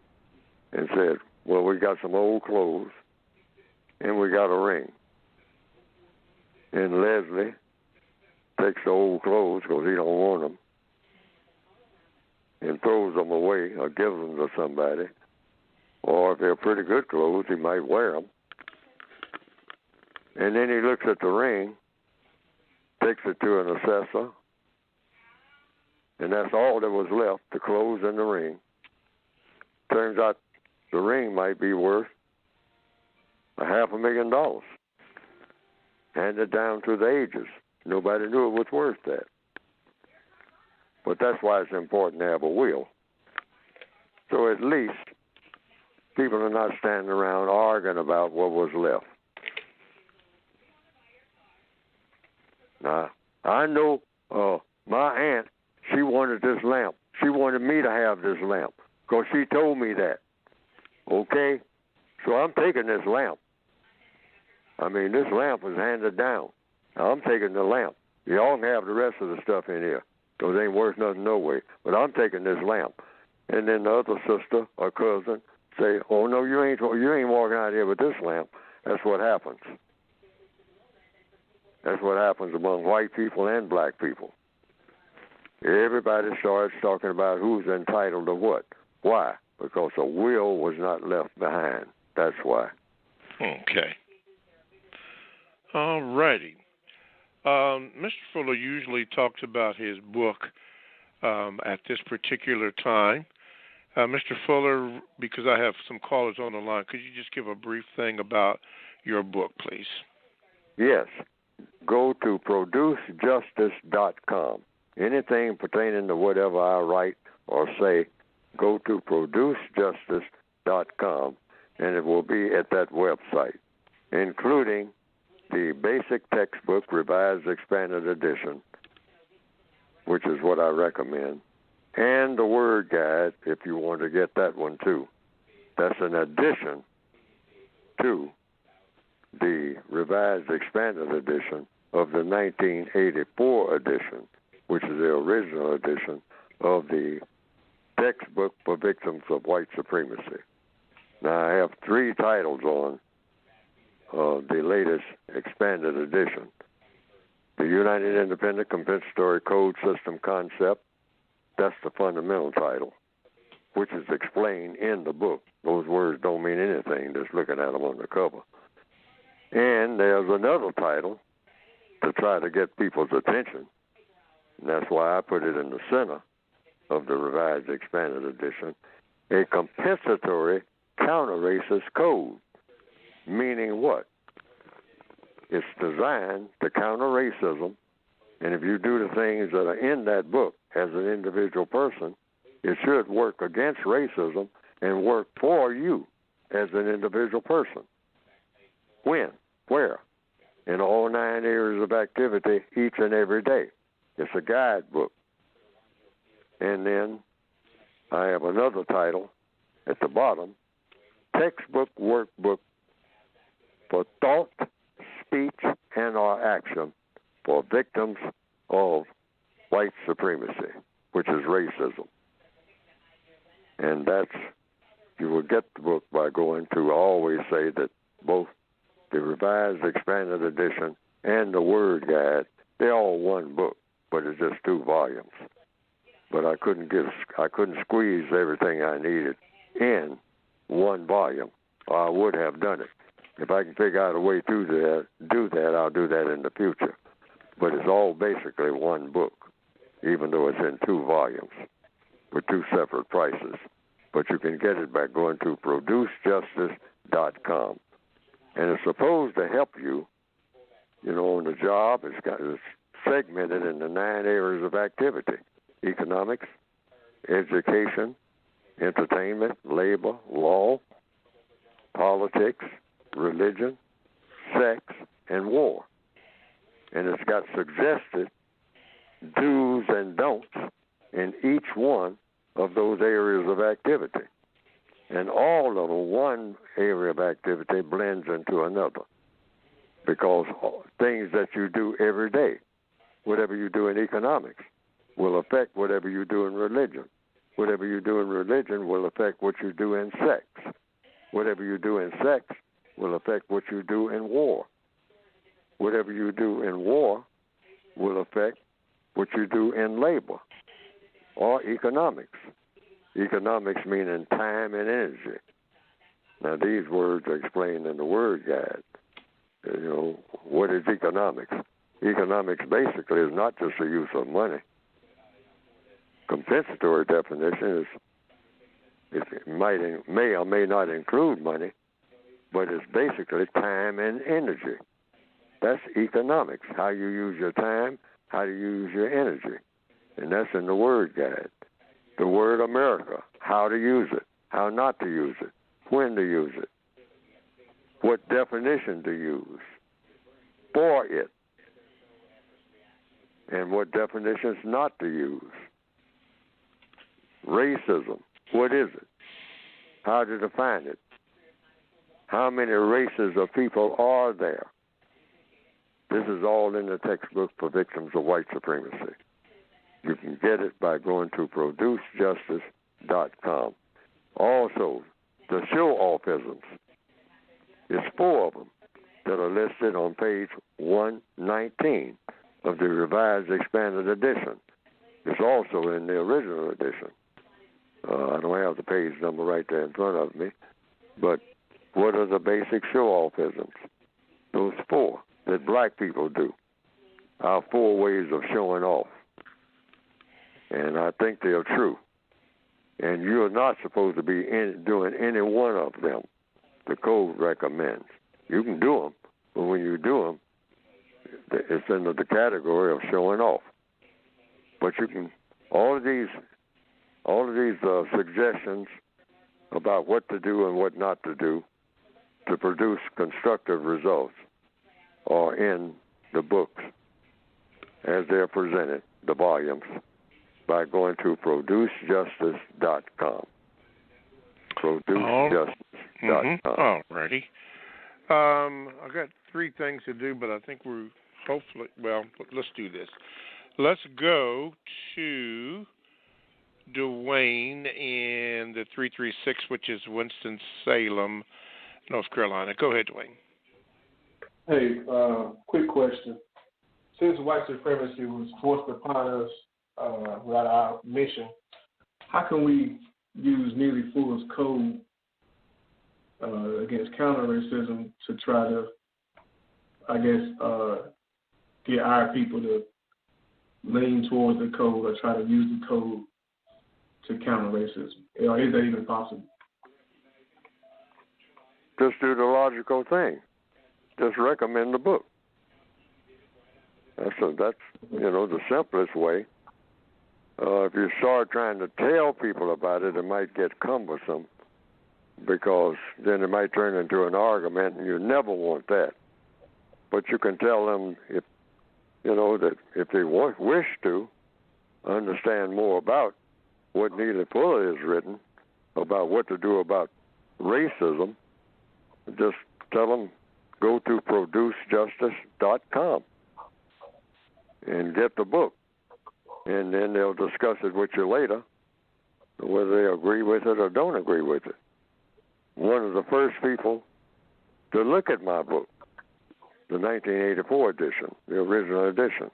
and said, well, we got some old clothes and we got a ring. And Leslie takes the old clothes because he don't want them and throws them away or gives them to somebody. Or if they're pretty good clothes, he might wear them. And then he looks at the ring, takes it to an assessor, and that's all that was left, the clothes and the ring. Turns out the ring might be worth $500,000. Handed down through the ages. Nobody knew it was worth that. But that's why it's important to have a will. So at least people are not standing around arguing about what was left. Now, I know my aunt, she wanted this lamp. She wanted me to have this lamp because she told me that. Okay? So I'm taking this lamp. I mean, this lamp was handed down. Now, I'm taking the lamp. Y'all can have the rest of the stuff in here because it ain't worth nothing no way. But I'm taking this lamp. And then the other sister or cousin say, oh, no, you ain't walking out here with this lamp. That's what happens. That's what happens among white people and black people. Everybody starts talking about who's entitled to what. Why? Because a will was not left behind. That's why. Okay. All righty. Mr. Fuller usually talks about his book at this particular time. Mr. Fuller, because I have some callers on the line, could you just give a brief thing about your book, please? Yes. Go to producejustice.com. Anything pertaining to whatever I write or say, go to producejustice.com, and it will be at that website, including the basic textbook, Revised Expanded Edition, which is what I recommend, and the word guide, if you want to get that one too. That's an addition to the Revised Expanded Edition of the 1984 edition, which is the original edition of the textbook for victims of white supremacy. Now, I have 3 titles on the latest expanded edition. The United Independent Compensatory Code System Concept, that's the fundamental title, which is explained in the book. Those words don't mean anything just looking at them on the cover. And there's another title to try to get people's attention. And that's why I put it in the center of the Revised Expanded Edition, a compensatory counter-racist code. Meaning what? It's designed to counter racism, and if you do the things that are in that book as an individual person, it should work against racism and work for you as an individual person. When? Where? In all 9 areas of activity each and every day. It's a guidebook. And then I have another title at the bottom, Textbook Workbook for Thought, Speech, and or Action for Victims of White Supremacy, which is racism. And you will get the book by going to, I always say that both the Revised Expanded Edition and the Word Guide, they're all one book, but it's just 2 volumes. But I couldn't squeeze everything I needed in 1 volume, or I would have done it. If I can figure out a way to do that, I'll do that in the future. But it's all basically 1 book, even though it's in 2 volumes with 2 separate prices. But you can get it by going to producejustice.com. And it's supposed to help you, on the job. It's segmented into 9 areas of activity: economics, education, entertainment, labor, law, politics, religion, sex, and war. And it's got suggested do's and don'ts in each one of those areas of activity. And all of them, one area of activity blends into another, because things that you do every day, whatever you do in economics, will affect whatever you do in religion. Whatever you do in religion will affect what you do in sex. Whatever you do in sex will affect what you do in war. Whatever you do in war will affect what you do in labor or economics. Economics meaning time and energy. Now, these words are explained in the Word Guide. What is economics? Economics basically is not just the use of money. Compensatory definition is it may or may not include money, but it's basically time and energy. That's economics, how you use your time, how you use your energy. And that's in the Word Guide. The word America, how to use it, how not to use it, when to use it, what definition to use for it, and what definitions not to use. Racism, what is it? How to define it? How many races of people are there? This is all in the textbook for victims of white supremacy. You can get it by going to producejustice.com. Also, the show-offisms. There's 4 of them that are listed on page 119 of the Revised Expanded Edition. It's also in the original edition. I don't have the page number right there in front of me, but what are the basic show-offisms? Those 4 that black people do. Our 4 ways of showing off. And I think they're true. And you're not supposed to be doing any one of them. The code recommends. You can do them, but when you do them, it's under the category of showing off. But you can all of these suggestions about what to do and what not to do to produce constructive results are in the books as they're presented, the volumes, by going to producejustice.com. Producejustice.com. All righty. I've got 3 things to do, but I think let's do this. Let's go to Dwayne in the 336, which is Winston-Salem, North Carolina. Go ahead, Dwayne. Hey, quick question. Since white supremacy was forced upon us without our mission, how can we use Neely Fuller's code against counter-racism to try to, get our people to lean towards the code or try to use the code to counter racism? Or is that even possible? Just do the logical thing. Just recommend the book. That's the simplest way. If you start trying to tell people about it, it might get cumbersome because then it might turn into an argument, and you never want that. But you can tell them that if they wish to understand more about what Neely Fuller has written about what to do about racism, just tell them go to producejustice.com and get the book. And then they'll discuss it with you later, whether they agree with it or don't agree with it. One of the first people to look at my book, the 1984 edition, the original edition,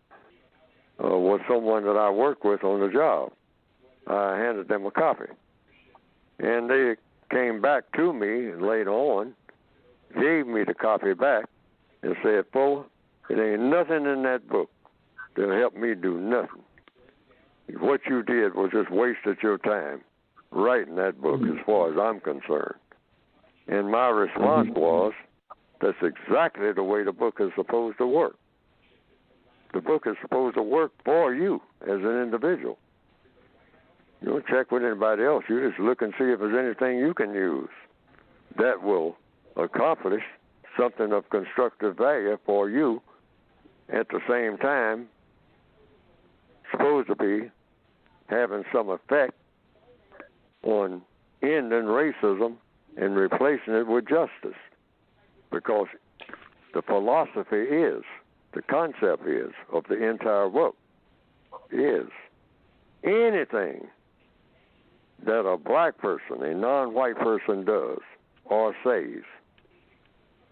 was someone that I worked with on the job. I handed them a copy. And they came back to me later on, gave me the copy back, and said, Fuller, it ain't nothing in that book that'll help me do nothing. What you did was just wasted your time writing that book as far as I'm concerned. And my response was, that's exactly the way the book is supposed to work. The book is supposed to work for you as an individual. You don't check with anybody else. You just look and see if there's anything you can use that will accomplish something of constructive value for you, at the same time supposed to be having some effect on ending racism and replacing it with justice. Because the philosophy is, the concept is, of the entire book is anything that a black person, a non-white person does or says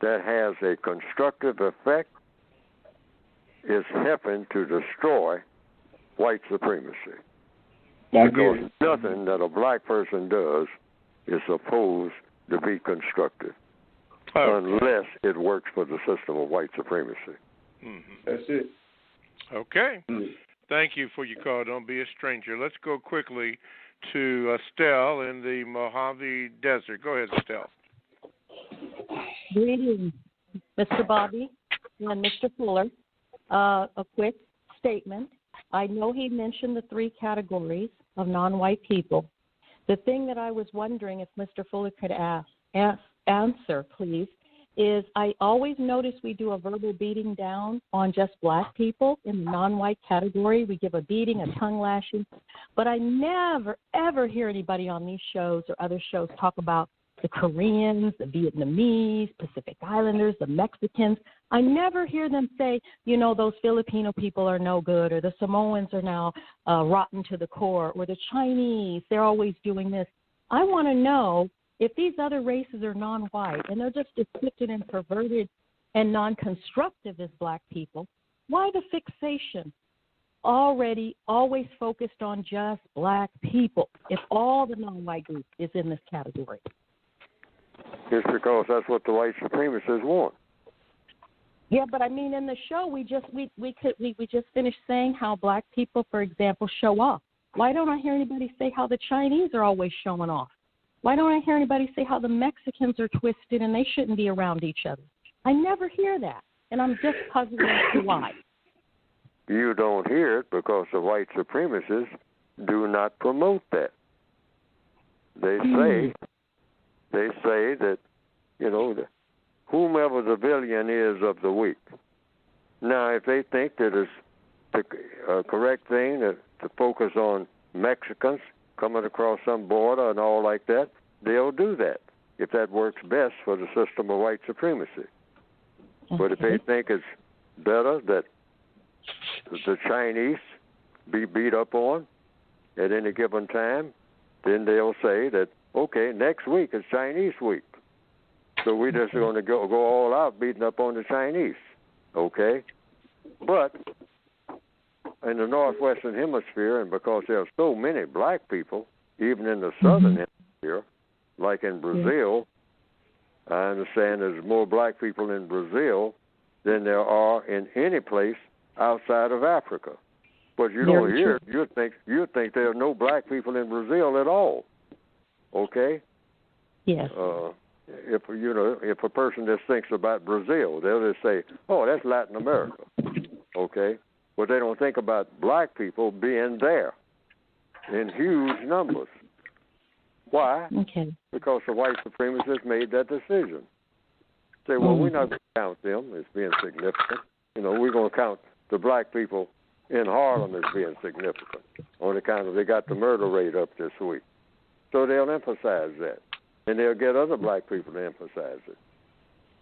that has a constructive effect is helping to destroy white supremacy. Because nothing that a black person does is supposed to be constructive unless it works for the system of white supremacy. Mm-hmm. That's it. Okay. Thank you for your call. Don't be a stranger. Let's go quickly to Estelle in the Mojave Desert. Go ahead, Estelle. Greetings, Mr. Bobby and Mr. Fuller. A quick statement. I know he mentioned the 3 categories of non-white people. The thing that I was wondering if Mr. Fuller could answer, please, is I always notice we do a verbal beating down on just black people in the non-white category. We give a beating, a tongue lashing, but I never, ever hear anybody on these shows or other shows talk about the Koreans, the Vietnamese, Pacific Islanders, the Mexicans. I never hear them say, those Filipino people are no good, or the Samoans are now rotten to the core, or the Chinese, they're always doing this. I want to know if these other races are non-white and they're just depicted and perverted and non-constructive as black people, why the fixation already always focused on just black people if all the non-white group is in this category? It's because that's what the white supremacists want. Yeah, but I mean, in the show, we just finished saying how black people, for example, show off. Why don't I hear anybody say how the Chinese are always showing off? Why don't I hear anybody say how the Mexicans are twisted and they shouldn't be around each other? I never hear that, and I'm just puzzled as to why. You don't hear it because the white supremacists do not promote that. They say that, whomever the villain is of the week. Now, if they think that it's the correct thing to focus on Mexicans coming across some border and all like that, they'll do that if that works best for the system of white supremacy. Okay. But if they think it's better that the Chinese be beat up on at any given time, then they'll say that, okay, next week is Chinese week. So we're just going to go all out beating up on the Chinese, okay? But in the northwestern hemisphere, and because there are so many black people, even in the southern hemisphere, like in Brazil, I understand there's more black people in Brazil than there are in any place outside of Africa. But you don't hear. You think there are no black people in Brazil at all. Okay. Yes. If a person just thinks about Brazil, they'll just say, "Oh, that's Latin America." Okay. But they don't think about black people being there in huge numbers. Why? Okay. Because the white supremacists made that decision. Say, well, we're not going to count them as being significant. We're going to count the black people in Harlem as being significant on account of they got the murder rate up this week. So they'll emphasize that. And they'll get other black people to emphasize it.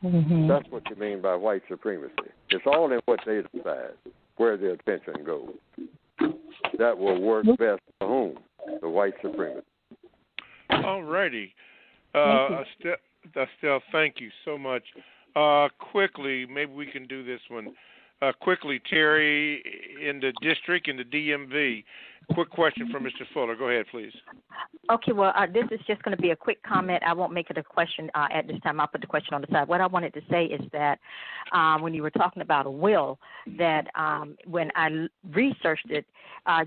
Mm-hmm. That's what you mean by white supremacy. It's all in what they decide, where their attention goes. That will work best for whom? The white supremacists. All righty. Estelle, thank you so much. Quickly, maybe we can do this one. Quickly, Terry, in the district, in the DMV. Quick question from Mr. Fuller. Go ahead, please. Okay, well, this is just going to be a quick comment. I won't make it a question at this time. I'll put the question on the side. What I wanted to say is that when you were talking about a will, that when I researched it,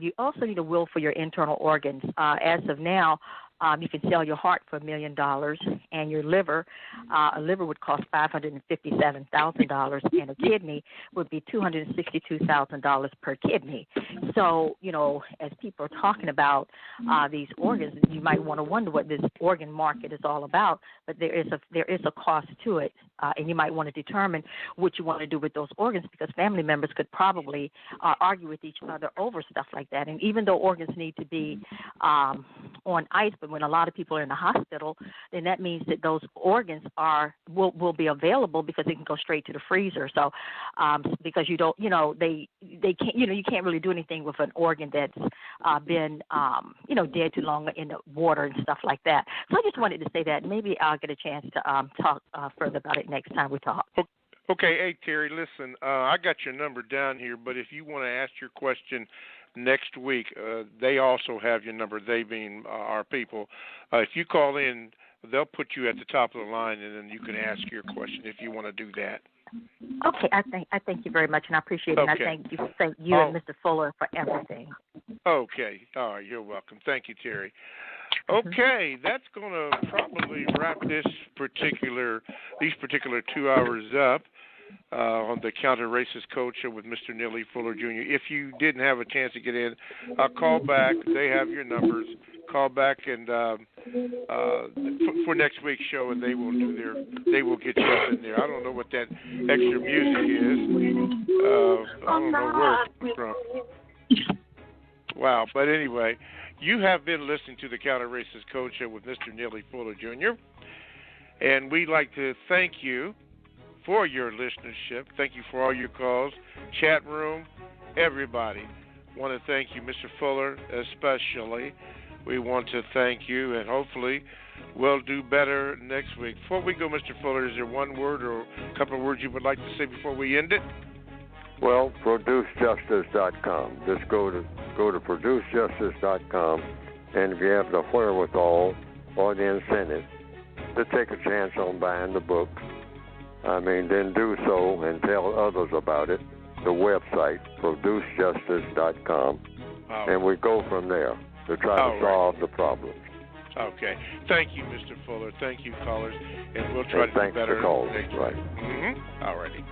you also need a will for your internal organs. As of now, you can sell your heart for $1 million, and your liver, a liver would cost $557,000, and a kidney would be $262,000 per kidney. So, as people are talking about these organs, you might want to wonder what this organ market is all about. But there is a cost to it, and you might want to determine what you want to do with those organs, because family members could probably argue with each other over stuff like that. And even though organs need to be on ice, but when a lot of people are in the hospital, then that means that those organs will be available because they can go straight to the freezer. So because you don't, they can't, you can't really do anything with an organ that's been, dead too long in the water and stuff like that. So I just wanted to say that. Maybe I'll get a chance to talk further about it next time we talk. Okay, hey, Terry, listen, I got your number down here, but if you want to ask your question next week, they also have your number, they being our people. If you call in, they'll put you at the top of the line, and then you can ask your question if you want to do that. Okay, I thank you very much, and I appreciate it. Okay. And I thank you and Mr. Fuller for everything. Okay, all right, you're welcome. Thank you, Terry. Okay, that's going to probably wrap these particular 2 hours up on the Counter Racist Code Show with Mr. Neely Fuller Jr. If you didn't have a chance to get in, call back. They have your numbers. Call back and for next week's show, and they will get you up in there. I don't know what that extra music is. I don't know where it comes from. Wow, but anyway, you have been listening to the Counter Racist Code Show with Mr. Neely Fuller Jr. And we'd like to thank you for your listenership. Thank you for all your calls, chat room, everybody. Want to thank you, Mr. Fuller, especially. We want to thank you, and hopefully we'll do better next week. Before we go, Mr. Fuller, is there one word or a couple of words you would like to say before we end it? Well, producejustice.com. Just go to producejustice.com, and if you have the wherewithal or the incentive to take a chance on buying the book, then do so and tell others about it. The website, producejustice.com, and we go from there to try to solve the problems. Okay. Thank you, Mr. Fuller. Thank you, callers, and we'll try to do better next week. Right. All righty.